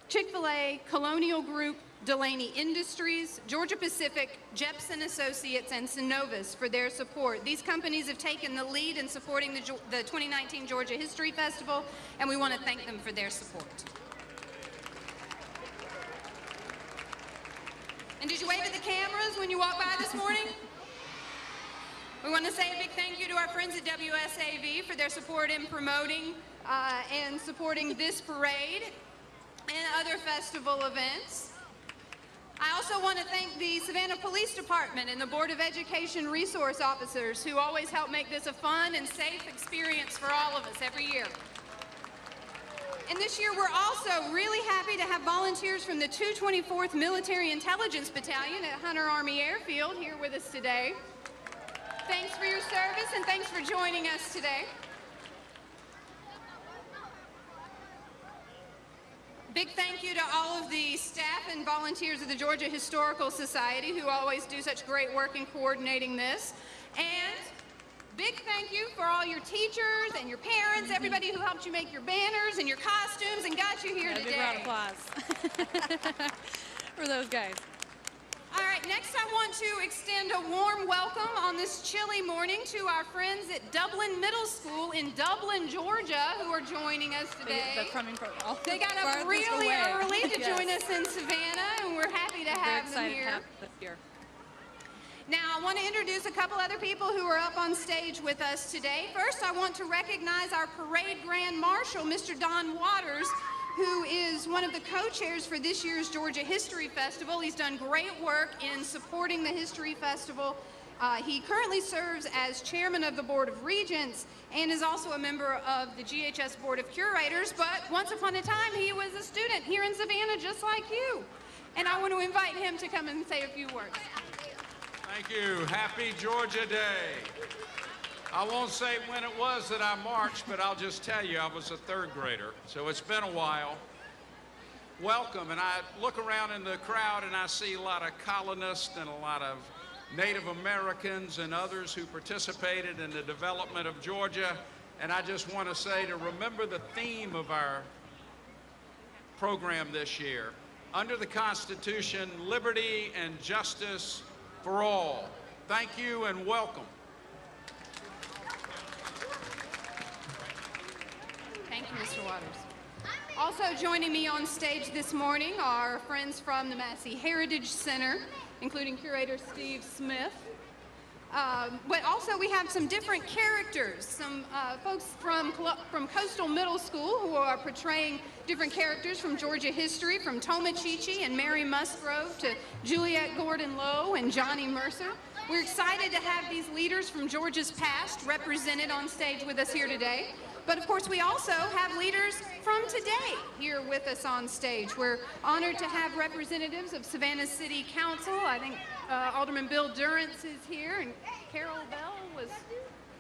Chick-fil-A, Colonial Group, Delaney Industries, Georgia Pacific, Jepson Associates, and Synovus for their support. These companies have taken the lead in supporting the 2019 Georgia History Festival, and we want to thank them for their support. And did you wave at the cameras when you walked by this morning? We want to say a big thank you to our friends at WSAV for their support in promoting and supporting this parade and other festival events. I also want to thank the Savannah Police Department and the Board of Education resource officers who always help make this a fun and safe experience for all of us every year. And this year we're also really happy to have volunteers from the 224th Military Intelligence Battalion at Hunter Army Airfield here with us today. Thanks for your service and thanks for joining us today. Big thank you to all of the staff and volunteers of the Georgia Historical Society who always do such great work in coordinating this. And big thank you for all your teachers and your parents, everybody who helped you make your banners and your costumes and got you here Yeah, today. big round of applause for those guys. All right, next I want to extend a warm welcome on this chilly morning to our friends at Dublin Middle School in Dublin, Georgia, who are joining us today. That's coming from all They got up farthest really away. early to Yes. join us in Savannah, and we're happy to Very have them excited here. to have them here. Now, I want to introduce a couple other people who are up on stage with us today. First, I want to recognize our Parade Grand Marshal, Mr. Don Waters, who is one of the co-chairs for this year's Georgia History Festival. He's done great work in supporting the History Festival. He currently serves as chairman of the Board of Regents and is also a member of the GHS Board of Curators, but once upon a time he was a student here in Savannah just like you. And I want to invite him to come and say a few words. Thank you. Happy Georgia Day. I won't say when it was that I marched, but I'll just tell you I was a third grader, so it's been a while. Welcome, and I look around in the crowd and I see a lot of colonists and a lot of Native Americans and others who participated in the development of Georgia, and I just want to say to remember the theme of our program this year. Under the Constitution, liberty and justice for all. Thank you and welcome. Thank you, Mr. Waters. Also joining me on stage this morning are friends from the Massey Heritage Center, including curator Steve Smith. But also we have some different characters, some folks from Coastal Middle School who are portraying different characters from Georgia history, from Tomachichi and Mary Musgrove to Juliet Gordon Lowe and Johnny Mercer. We're excited to have these leaders from Georgia's past represented on stage with us here today. But of course, we also have leaders from today here with us on stage. We're honored to have representatives of Savannah City Council. I think Alderman Bill Durrance is here, and Carol Bell was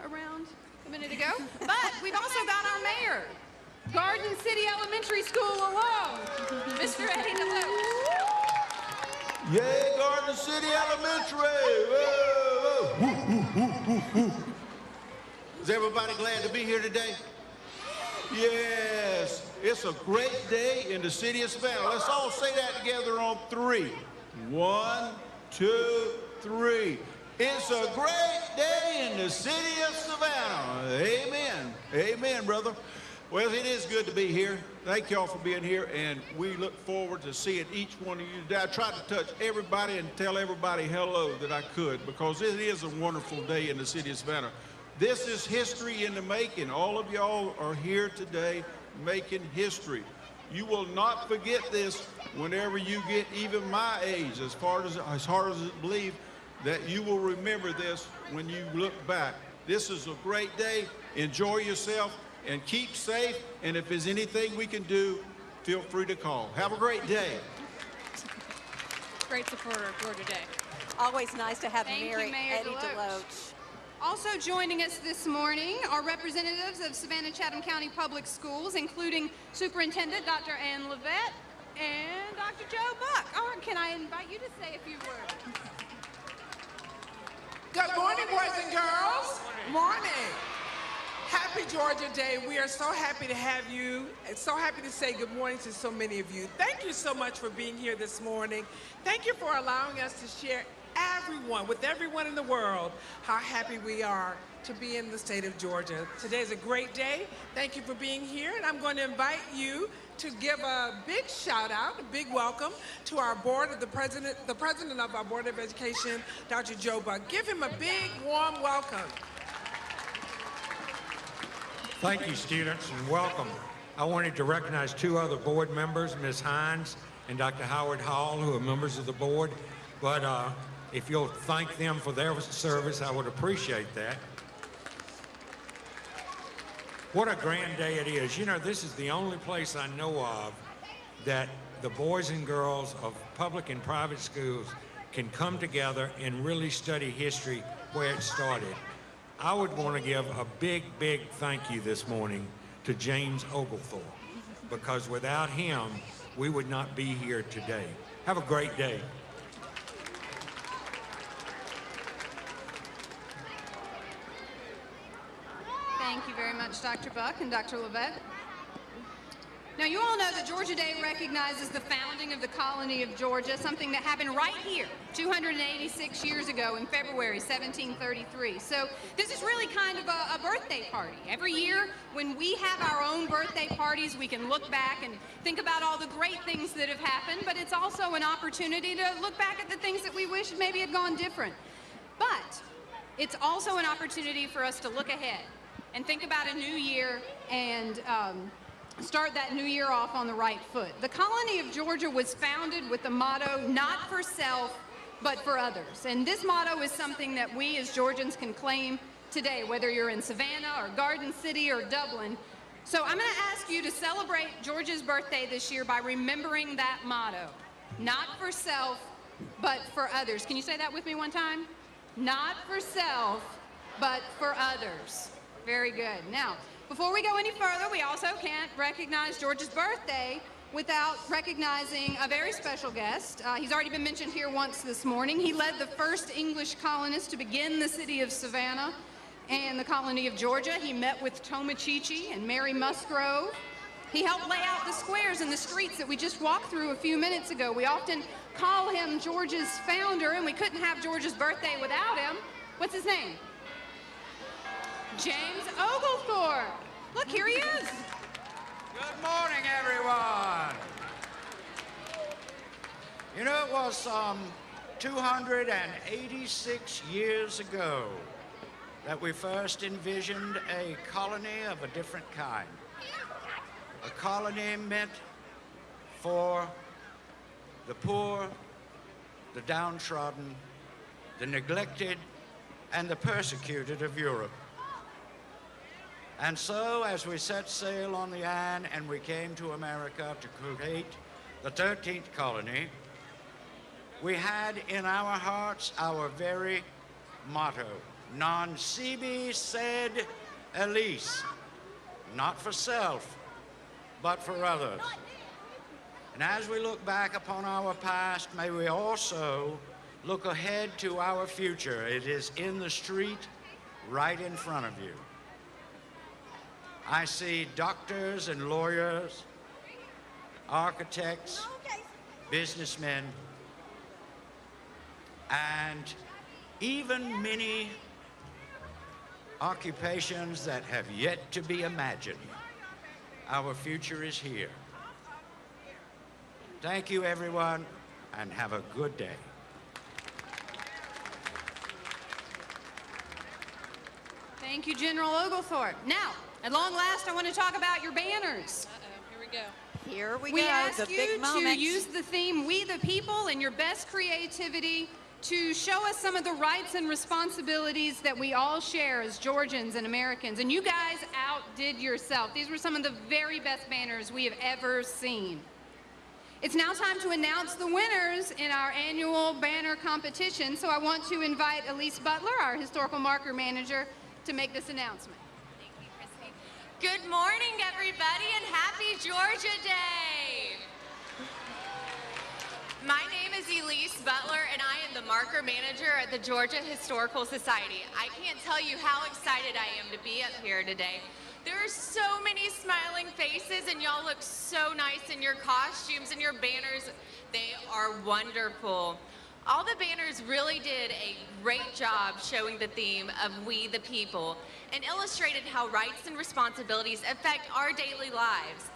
around a minute ago. But we've also got our mayor, Garden City Elementary School alum, Mr. Eddie DeLoach. Yay, Garden City Elementary! Whoa, whoa. Woo, woo, woo, woo. Is everybody glad to be here today? Yes, it's a great day in the city of Savannah. Let's all say that together on 3. 1, 2, 3. It's a great day in the city of Savannah. Amen. Amen, brother. Well, it is good to be here. Thank y'all for being here, and we look forward to seeing each one of you today. I tried to touch everybody and tell everybody hello that I could, because it is a wonderful day in the city of Savannah. This is history in the making. All of y'all are here today making history. You will not forget this whenever you get even my age, as hard as I believe that you will remember this when you look back. This is a great day. Enjoy yourself and keep safe. And if there's anything we can do, feel free to call. Have a great day. Great supporter of Georgia Day. Always nice to have Thank Mayor you, Mayor Eddie DeLoach. DeLoach. Also joining us this morning are representatives of Savannah-Chatham County Public Schools, including Superintendent Dr. Ann Levette and Dr. Joe Buck. Oh, can I invite you to say a few words? Good morning, boys and girls. Morning. Happy Georgia Day. We are so happy to have you and so happy to say good morning to so many of you. Thank you so much for being here this morning. Thank you for allowing us to share with everyone in the world, how happy we are to be in the state of Georgia. Today is a great day. Thank you for being here, and I'm going to invite you to give a big shout out, a big welcome to our the president of our Board of Education, Dr. Joe Buck. Give him a big, warm welcome. Thank you, students, and welcome. I wanted to recognize 2 other board members, Ms. Hines and Dr. Howard Hall, who are members of the board. But if you'll thank them for their service, I would appreciate that. What a grand day it is. You know, this is the only place I know of that the boys and girls of public and private schools can come together and really study history where it started. I would want to give a big, big thank you this morning to James Oglethorpe, because without him, we would not be here today. Have a great day. Thank you very much, Dr. Buck and Dr. Levette. Now, you all know that Georgia Day recognizes the founding of the colony of Georgia, something that happened right here 286 years ago in February 1733. So this is really kind of a birthday party. Every year when we have our own birthday parties, we can look back and think about all the great things that have happened, but it's also an opportunity to look back at the things that we wish maybe had gone different. But it's also an opportunity for us to look ahead and think about a new year and start that new year off on the right foot. The colony of Georgia was founded with the motto, not for self, but for others. And this motto is something that we as Georgians can claim today, whether you're in Savannah or Garden City or Dublin. So I'm going to ask you to celebrate Georgia's birthday this year by remembering that motto, not for self, but for others. Can you say that with me one time? Not for self, but for others. Very good. Now, before we go any further, we also can't recognize Georgia's birthday without recognizing a very special guest. He's already been mentioned here once this morning. He led the first English colonists to begin the city of Savannah and the colony of Georgia. He met with Tomachichi and Mary Musgrove. He helped lay out the squares and the streets that we just walked through a few minutes ago. We often call him Georgia's founder, and we couldn't have Georgia's birthday without him. What's his name? James Oglethorpe. Look, here he is. Good morning, everyone. You know, it was 286 years ago that we first envisioned a colony of a different kind. A colony meant for the poor, the downtrodden, the neglected, and the persecuted of Europe. And so, as we set sail on the Anne and we came to America to create the 13th colony, we had in our hearts our very motto, non sibi sed elis, not for self, but for others. And as we look back upon our past, may we also look ahead to our future. It is in the street right in front of you. I see doctors and lawyers, architects, businessmen, and even many occupations that have yet to be imagined. Our future is here. Thank you, everyone, and have a good day. Thank you, General Oglethorpe. Now, at long last, I want to talk about your banners. Here we go. Here we We go, ask the you big to moment. use the theme, We the People, in your best creativity to show us some of the rights and responsibilities that we all share as Georgians and Americans. And you guys outdid yourself. These were some of the very best banners we have ever seen. It's now time to announce the winners in our annual banner competition. So I want to invite Elise Butler, our historical marker manager, to make this announcement. Good morning, everybody, and happy Georgia Day. My name is Elise Butler, and I am the marker manager at the Georgia Historical Society. I can't tell you how excited I am to be up here today. There are so many smiling faces, and y'all look so nice in your costumes and your banners. They are wonderful. All the banners really did a great job showing the theme of We the People and illustrated how rights and responsibilities affect our daily lives.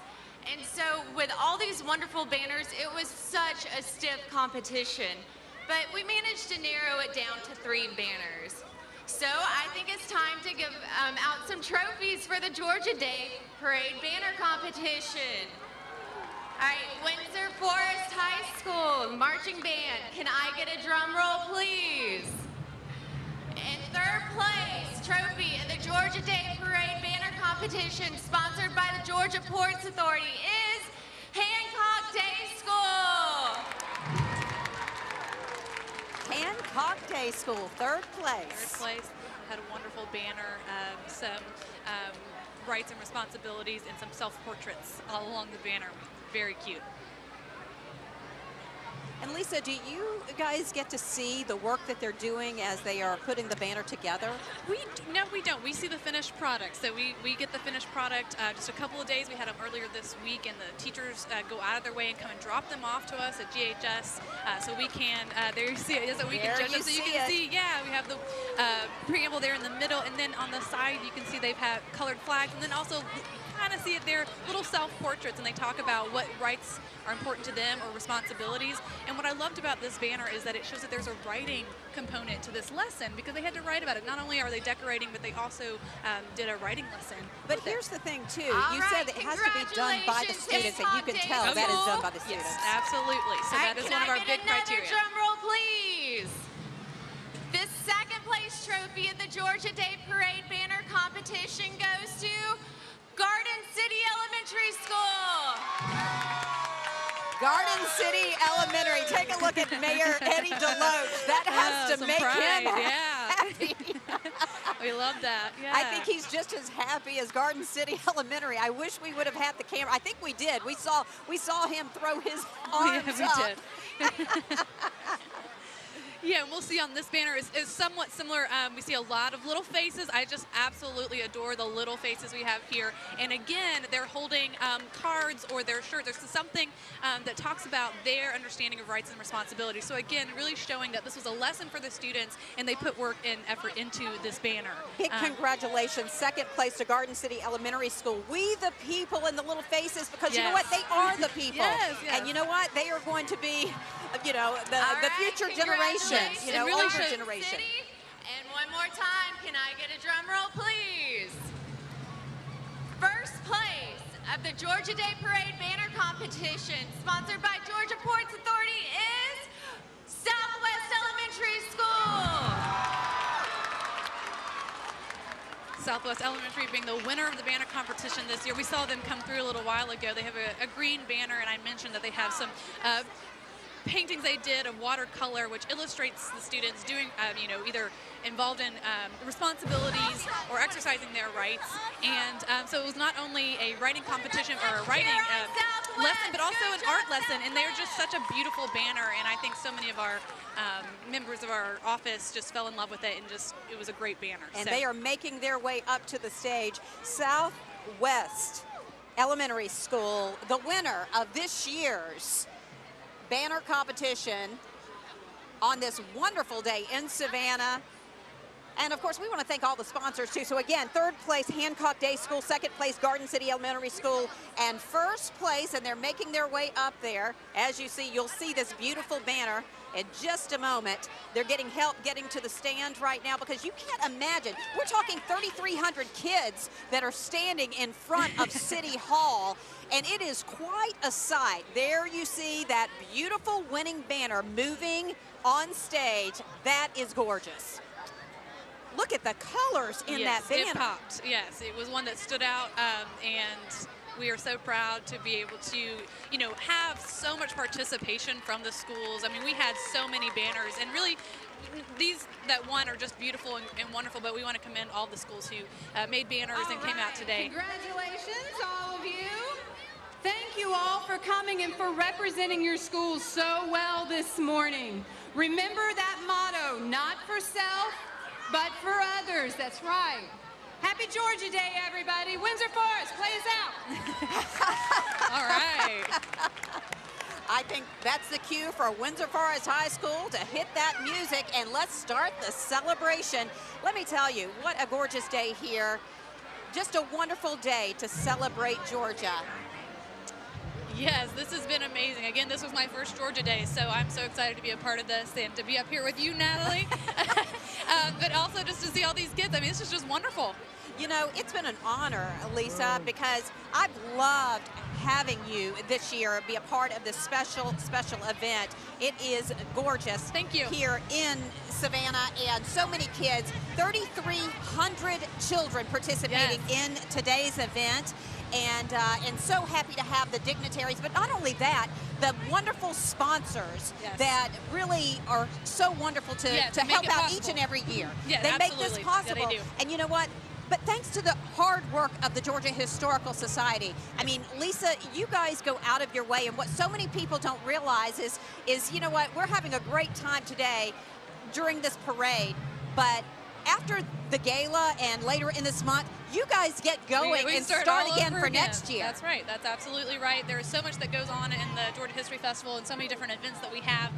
And so with all these wonderful banners, it was such a stiff competition, but we managed to narrow it down to 3 banners. So I think it's time to give out some trophies for the Georgia Day Parade Banner Competition. All right, Windsor Forest High School Marching Band, can I get a drum roll, please? In 3rd place, trophy in the Georgia Day Parade Banner Competition, sponsored by the Georgia Ports Authority, is Hancock Day School. Hancock Day School, 3rd place. 3rd place, had a wonderful banner, some rights and responsibilities, and some self-portraits all along the banner. Very cute. And Lisa, do you guys get to see the work that they're doing as they are putting the banner together? No, we don't. We see the finished product. So we get the finished product just a couple of days. We had them earlier this week, and the teachers go out of their way and come and drop them off to us at GHS, so we can. There you see it. So we can judge them. So you can see. Yeah, we have the preamble there in the middle, and then on the side you can see they've had colored flags, and then also kind of see it there, little self-portraits, and they talk about what rights are important to them or responsibilities. And what I loved about this banner is that it shows that there's a writing component to this lesson, because they had to write about it. Not only are they decorating, but they also did a writing lesson. But here's the thing, too. You said it has to be done by the students, and you can tell that is done by the students. Yes, absolutely. So that is one of our big criteria. Drum roll, please. This 2nd place trophy in the Georgia Day Parade Banner Competition goes to Garden City Elementary School. Garden City Elementary. Take a look at Mayor Eddie Deloach. That has to make him happy. We love that. Yeah. I think he's just as happy as Garden City Elementary. I wish we would have had the camera. I think we did. We saw him throw his arms up. We did. Yeah, and we'll see on this banner is somewhat similar. We see a lot of little faces. I just absolutely adore the little faces we have here. And again, they're holding cards or their shirts. There's something that talks about their understanding of rights and responsibilities. So again, really showing that this was a lesson for the students, and they put work and effort into this banner. Big congratulations. 2nd place to Garden City Elementary School. We the people and the little faces, because you know what? They are the people. Yes, yes. And you know what? They are going to be you know, the future generation, you know, really older shows generation. City. And one more time, can I get a drum roll, please? First place of the Georgia Day Parade banner competition, sponsored by Georgia Ports Authority, is Southwest Elementary School. Southwest Elementary being the winner of the banner competition this year. We saw them come through a little while ago. They have a green banner, and I mentioned that they have some paintings they did of watercolor, which illustrates the students doing, you know, either involved in responsibilities or exercising their rights. And so it was not only a writing competition or a writing lesson, but also an art lesson. And they're just such a beautiful banner. And I think so many of our members of our office just fell in love with it, and just, it was a great banner. And so they are making their way up to the stage. Southwest Elementary School, the winner of this year's banner competition on this wonderful day in Savannah. And of course, we want to thank all the sponsors too. So again, third place, Hancock Day School, second place, Garden City Elementary School, and first place, and they're making their way up there. As you see, you'll see this beautiful banner in just a moment. They're getting help getting to the stand right now, because you can't imagine, we're talking 3,300 kids that are standing in front of City Hall, and it is quite a sight. There you see that beautiful winning banner moving on stage. That is gorgeous. Look at the colors in that banner. It popped. Yes, it was one that stood out, and we are so proud to be able to, you know, have so much participation from the schools. I mean, we had so many banners, and really, these that won are just beautiful and wonderful, but we want to commend all the schools who made banners and came out today. Congratulations, all of you. Thank you all for coming and for representing your schools so well this morning. Remember that motto, not for self, but for others. That's right. Happy Georgia Day, everybody. Windsor Forest, play us out. All right. I think that's the cue for Windsor Forest High School to hit that music, and let's start the celebration. Let me tell you, what a gorgeous day here. Just a wonderful day to celebrate Georgia. Yes, this has been amazing. Again, this was my first Georgia Day, so I'm so excited to be a part of this and to be up here with you, Natalie. But also just to see all these kids. I mean, this is just wonderful. You know, it's been an honor, Lisa, because I've loved having you this year be a part of this special event. It is gorgeous. Thank you. Here in Savannah, and so many kids, 3,300 children participating in today's event. And so happy to have the dignitaries, but not only that, the wonderful sponsors that really are so wonderful to help out each and every year. Yeah, they make this possible. Yeah, they do. And you know what? But thanks to the hard work of the Georgia Historical Society. I mean, Lisa, you guys go out of your way, and what so many people don't realize is you know what, we're having a great time today during this parade, but after the gala and later in this month, you guys get going we and start again for again. next year. That's right. That's absolutely right. There is so much that goes on in the Georgia History Festival and so many different events that we have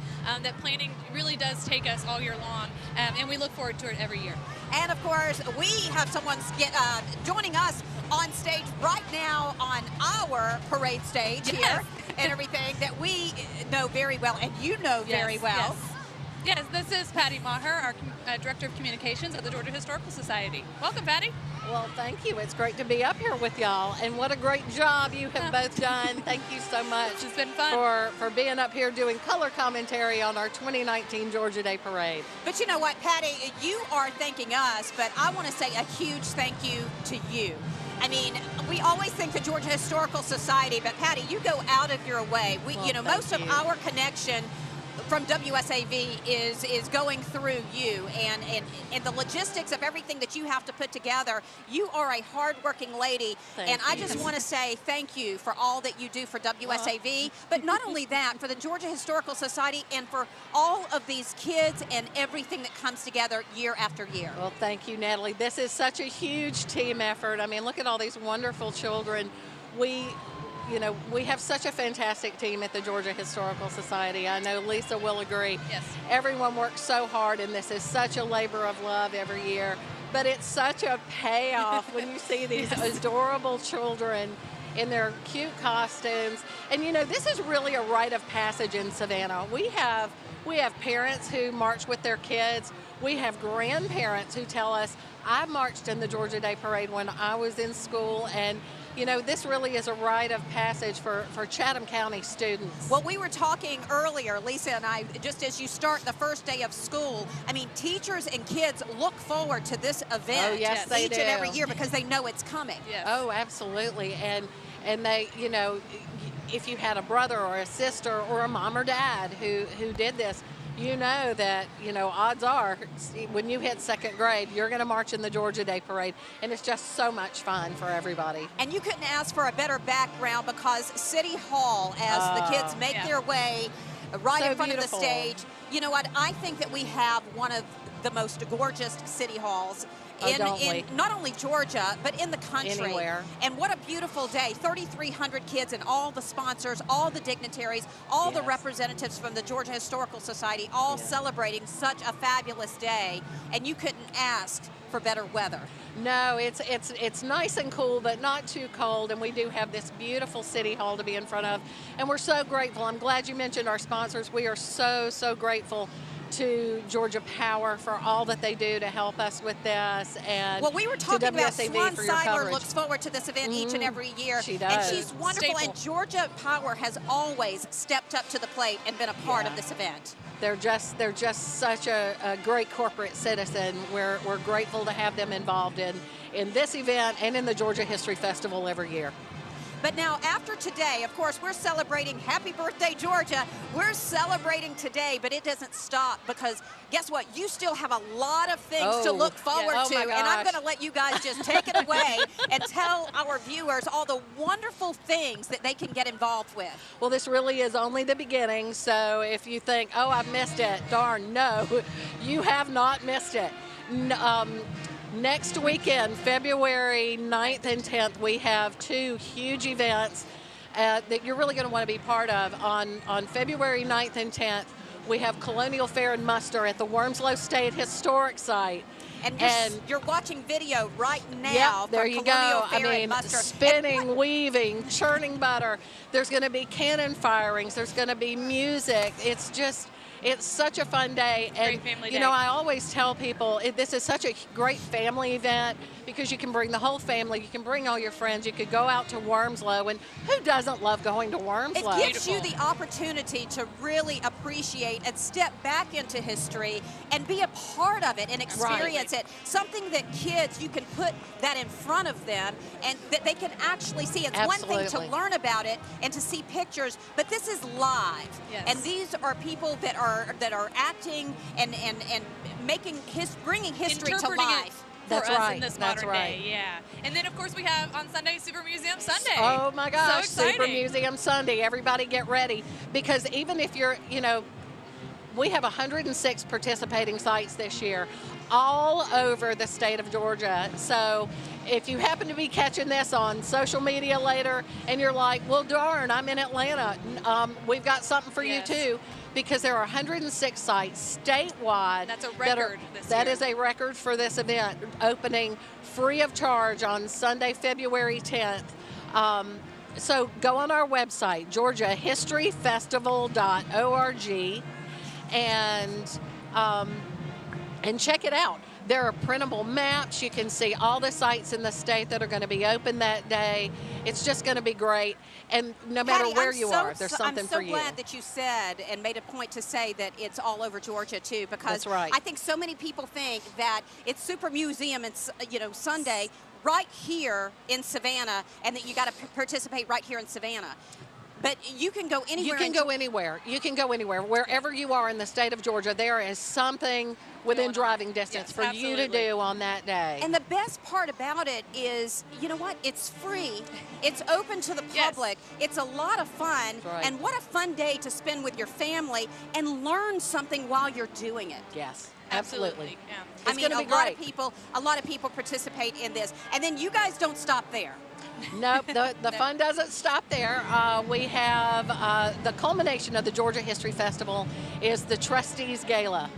that planning really does take us all year long, and we look forward to it every year. And of course, we have someone joining us on stage right now on our parade stage here and everything that we know very well, and you know very well. Yes, this is Patty Maher, our Director of Communications at the Georgia Historical Society. Welcome, Patty. Well, thank you. It's great to be up here with y'all, and what a great job you have both done. Thank you so much. It's been fun. For being up here doing color commentary on our 2019 Georgia Day Parade. But you know what, Patty, you are thanking us, but I want to say a huge thank you to you. I mean, we always think the Georgia Historical Society, but Patty, you go out of your way. You know, most of our connection from WSAV is going through you, and the logistics of everything that you have to put together. You are a hardworking lady, and I just want to say thank you for all that you do for WSAV, but not only that, for the Georgia Historical Society and for all of these kids and everything that comes together year after year. Well, thank you, Natalie. This is such a huge team effort. I mean, look at all these wonderful children. You know, we have such a fantastic team at the Georgia Historical Society. I know Lisa will agree. Yes. Everyone works so hard, and this is such a labor of love every year. But it's such a payoff when you see these adorable children in their cute costumes. And you know, this is really a rite of passage in Savannah. We have parents who march with their kids. We have grandparents who tell us, I marched in the Georgia Day Parade when I was in school, and you know, this really is a rite of passage for Chatham County students. Well, we were talking earlier, Lisa and I, just as you start the first day of school, I mean, teachers and kids look forward to this event Oh, yes, they each do. and every year because they know it's coming. Yes. Oh, absolutely. And they, you know, if you had a brother or a sister or a mom or dad who did this, you know that, you know, odds are when you hit second grade, you're going to march in the Georgia Day Parade. And it's just so much fun for everybody. And you couldn't ask for a better background because City Hall, as the kids make their way right So in front beautiful. of the stage, you know what? I think that we have one of the most gorgeous city halls in not only Georgia, but in the country. Anywhere. And what a beautiful day. 3,300 kids and all the sponsors, all the dignitaries, all the representatives from the Georgia Historical Society, all celebrating such a fabulous day. And you couldn't ask for better weather. No, it's nice and cool, but not too cold. And we do have this beautiful City Hall to be in front of. And we're so grateful. I'm glad you mentioned our sponsors. We are so, so grateful to Georgia Power for all that they do to help us with this, and well, we were talking about WSAV Swan for your Seidler coverage. looks forward to this event each and every year. She does. And she's wonderful, Staple. and Georgia Power has always stepped up to the plate and been a part of this event. They're just such a great corporate citizen. We're grateful to have them involved in this event and in the Georgia History Festival every year. But now, after today, of course, we're celebrating Happy Birthday, Georgia. We're celebrating today, but it doesn't stop because guess what? You still have a lot of things to look forward Oh to. my And I'm gosh. going to let you guys just take it away and tell our viewers all the wonderful things that they can get involved with. Well, this really is only the beginning, so if you think, oh, I've missed it, darn, no, you have not missed it. Next weekend, February 9th and 10th, we have two huge events that you're really going to want to be part of. On February 9th and 10th, we have Colonial Fair and Muster at the Wormslow State Historic Site. And you're watching video right now Yep, there from you Colonial go. Fair I and mean, Muster. spinning, weaving, churning butter. There's going to be cannon firings. There's going to be music. It's such a fun day. And, Great family you know, day. I always tell people this is such a great family event because you can bring the whole family. You can bring all your friends. You could go out to Wormslow. And who doesn't love going to Wormslow? It gives you the opportunity to really appreciate and step back into history and be a part of it and experience it. Something that kids, you can put that in front of them and that they can actually see. It's one thing to Absolutely. learn about it and to see pictures, but this is live. Yes. And these are people that are acting and bringing history to Interpreting it life. for That's us right, in this that's modern right. day, yeah. And then, of course, we have on Sunday, Super Museum Sunday. Oh my gosh, So exciting. Super Museum Sunday. Everybody get ready. Because even if you're, you know, we have 106 participating sites this year, all over the state of Georgia. So if you happen to be catching this on social media later and you're like, well, darn, I'm in Atlanta, we've got something for Yes. you too. Because there are 106 sites statewide. That's a record That this is a record for this event, opening free of charge on Sunday, February 10th. So go on our website, georgiahistoryfestival.org, and check it out. There are printable maps. You can see all the sites in the state that are going to be open that day. It's just going to be great. And no matter Patty, where you are, there's something I'm so for you. glad that you said and made a point to say that it's all over Georgia too, because That's right. I think so many people think that it's Super Museum and Sunday right here in Savannah, and that you got to participate right here in Savannah. But you can go anywhere. You can go anywhere. You can go anywhere. Wherever you are in the state of Georgia, there is something within driving distance for you to do on that day. And the best part about it is, you know what? It's free. It's open to the public. It's a lot of fun. That's right. And what a fun day to spend with your family and learn something while you're doing it. Yes, absolutely. Yeah. I It's mean, gonna a be lot great. of people participate in this. And then you guys don't stop there. Nope, the fun doesn't stop there. We have the culmination of the Georgia History Festival is the Trustees Gala,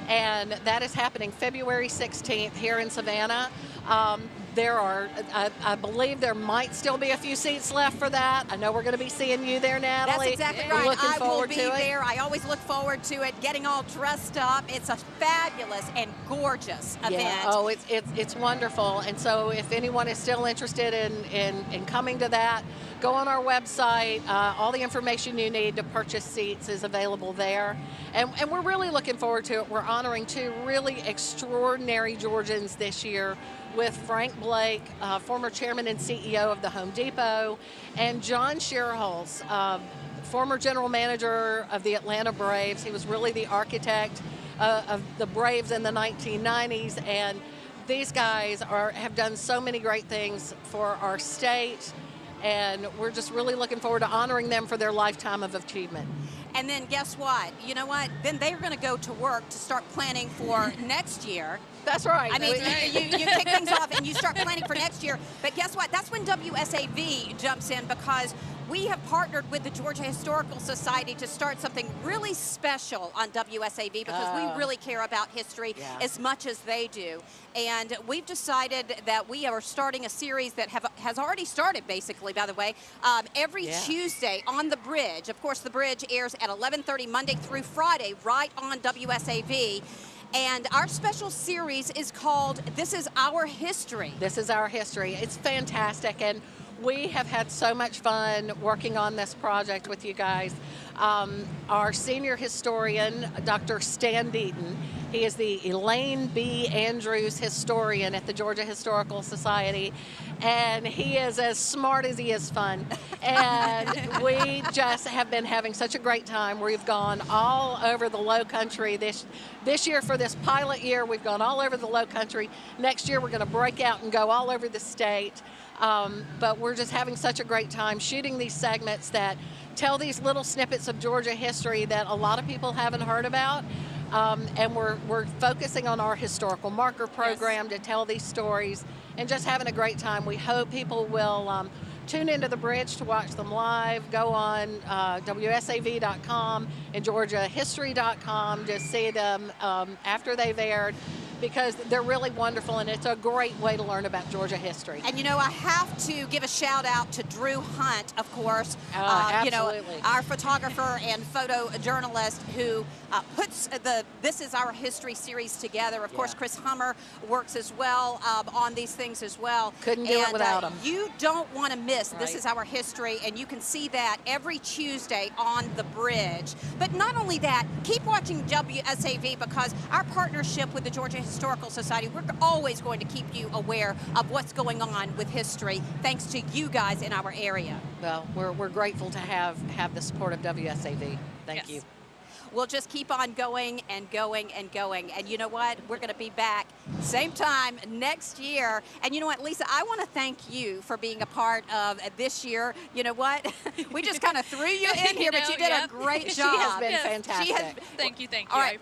and that is happening February 16th here in Savannah. There are, I believe there might still be a few seats left for that. I know we're going to be seeing you there, Natalie. That's exactly right. Looking I will forward be to it. there. I always look forward to it, getting all dressed up. It's a fabulous and gorgeous event. Yeah. Oh, it's wonderful. And so if anyone is still interested in coming to that, go on our website. All the information you need to purchase seats is available there. And we're really looking forward to it. We're honoring two really extraordinary Georgians this year with Frank Blake, former chairman and CEO of the Home Depot, and John Scherholz, former general manager of the Atlanta Braves. He was really the architect of the Braves in the 1990s, and these guys have done so many great things for our state, and we're just really looking forward to honoring them for their lifetime of achievement. And then guess what? You know what? Then they're going to go to work to start planning for next year. That's right. I mean, you kick things off and you start planning for next year. But guess what? That's when WSAV jumps in, because we have partnered with the Georgia Historical Society to start something really special on WSAV, because we really care about history as much as they do. And we've decided that we are starting a series that has already started, basically, by the way, every Tuesday on The Bridge. Of course, The Bridge airs at 11:30 Monday through Friday right on WSAV. And our special series is called This Is Our History. This is Our History. It's fantastic, and we have had so much fun working on this project with you guys. Our senior historian, Dr. Stan Deaton, he is the Elaine B. Andrews historian at the Georgia Historical Society, and he is as smart as he is fun. And we just have been having such a great time. We've gone all over the Low Country this year. For this pilot year, we've gone all over the Low Country. Next year, we're going to break out and go all over the state. But we're just having such a great time shooting these segments that tell these little snippets of Georgia history that a lot of people haven't heard about. And we're focusing on our historical marker program to tell these stories and just having a great time. We hope people will tune into The Bridge to watch them live. Go on WSAV.com and GeorgiaHistory.com to see them after they've aired, because they're really wonderful, and it's a great way to learn about Georgia history. And you know, I have to give a shout out to Drew Hunt, of course, absolutely. you know, our photographer and photojournalist who puts the This Is Our History series together. Of course, Chris Hummer works as well on these things as well. Couldn't do it without him. You don't want to miss This Is Our History, and you can see that every Tuesday on The Bridge. But not only that, keep watching WSAV, because our partnership with the Georgia Historical Society, we're always going to keep you aware of what's going on with history, thanks to you guys in our area. Well, we're grateful to have the support of WSAV. Thank you. We'll just keep on going and going and going. And you know what? We're going to be back same time next year. And you know what, Lisa, I want to thank you for being a part of this year. You know what? We just kind of threw you in here, but you did a great job. She has been fantastic. Thank you. All right.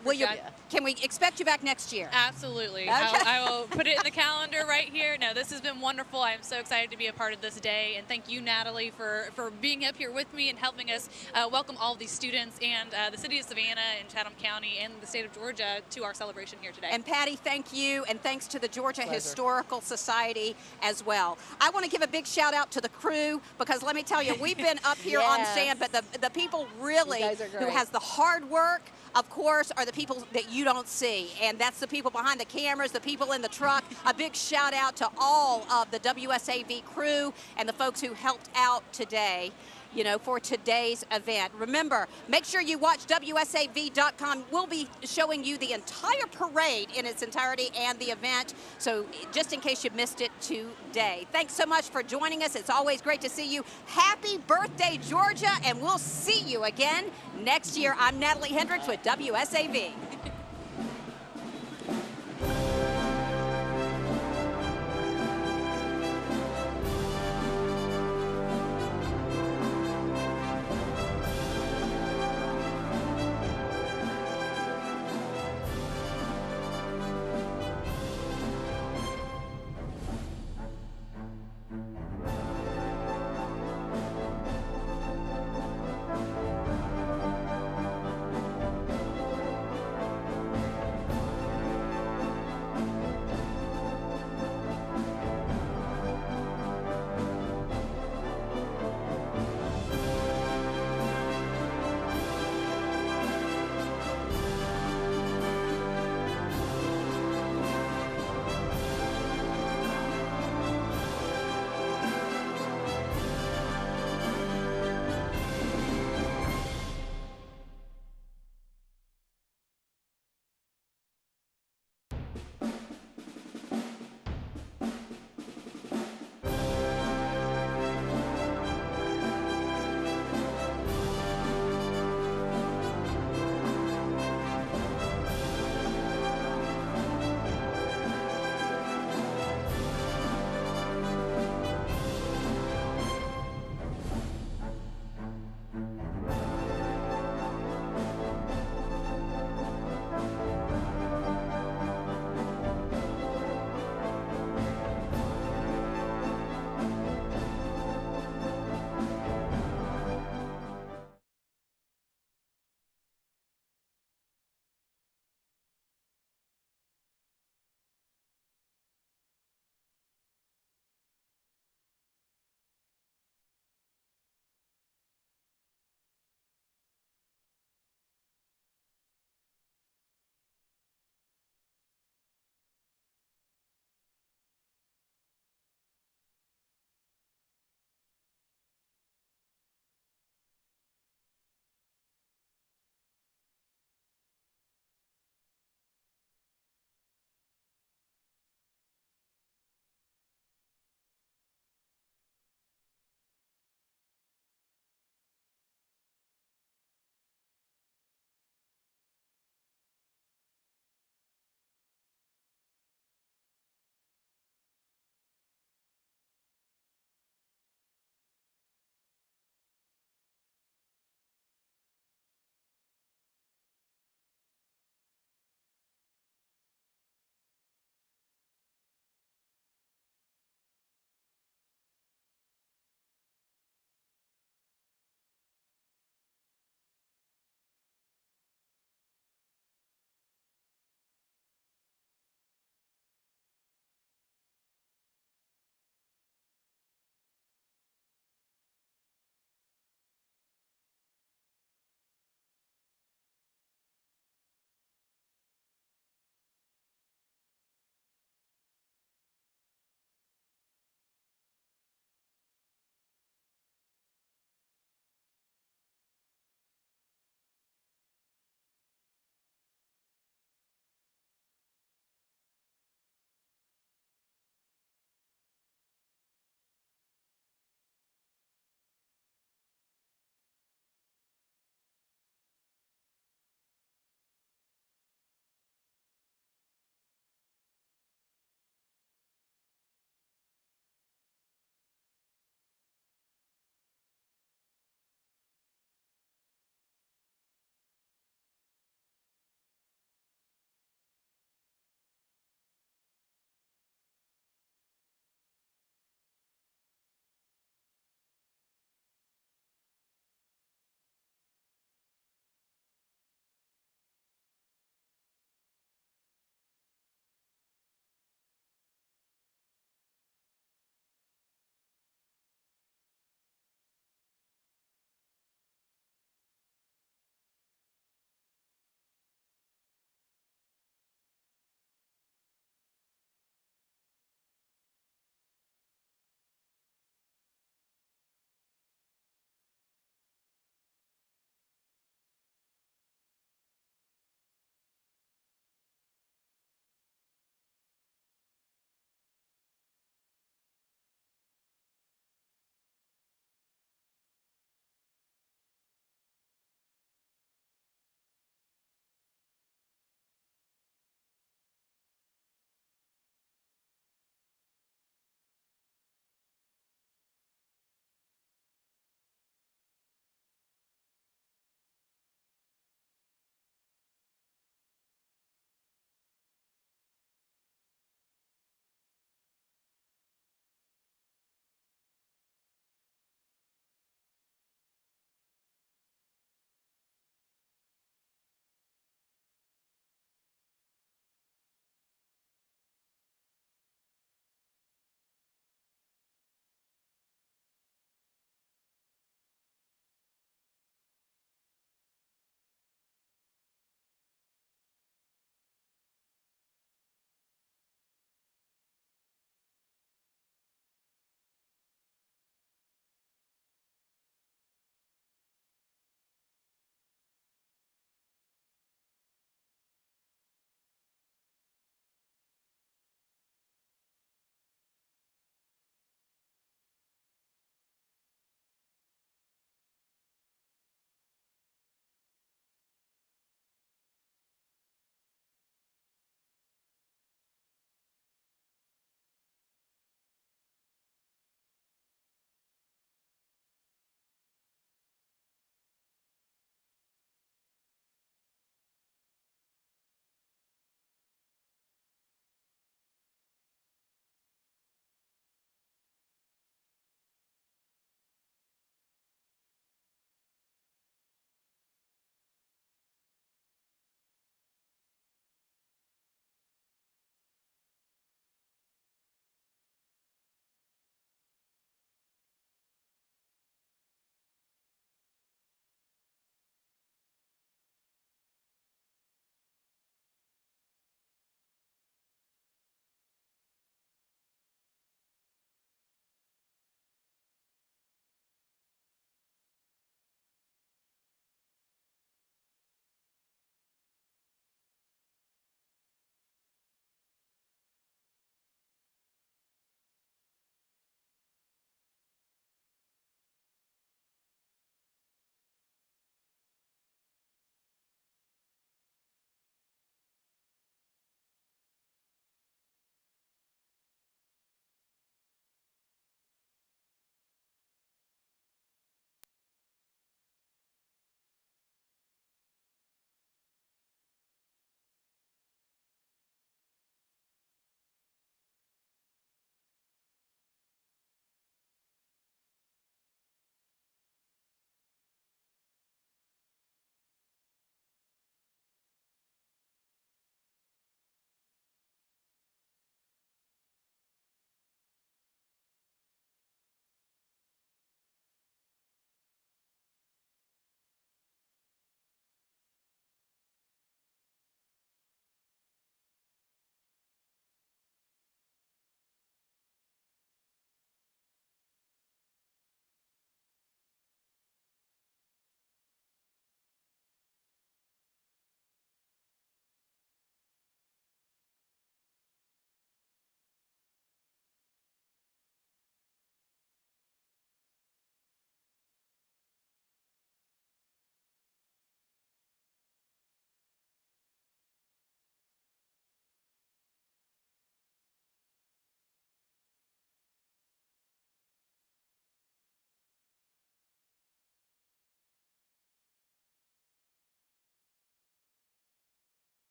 Can we expect you back next year? Absolutely. Okay. I will put it in the calendar right here. No, this has been wonderful. I am so excited to be a part of this day. And thank you, Natalie, for being up here with me and helping us welcome all of these students and the city of Savannah and Chatham County and the state of Georgia to our celebration here today. And Patty, thank you, and thanks to the Georgia Historical Society as well. I want to give a big shout out to the crew, because let me tell you, we've been up here on stand, but the people really who has the hard work, of course, are the people that you don't see, and that's the people behind the cameras, the people in the truck. A big shout out to all of the WSAV crew and the folks who helped out today, you know, for today's event. Remember, make sure you watch WSAV.com. We'll be showing you the entire parade in its entirety and the event, so just in case you missed it today. Thanks so much for joining us. It's always great to see you. Happy birthday, Georgia, and we'll see you again next year. I'm Natalie Hendricks with WSAV.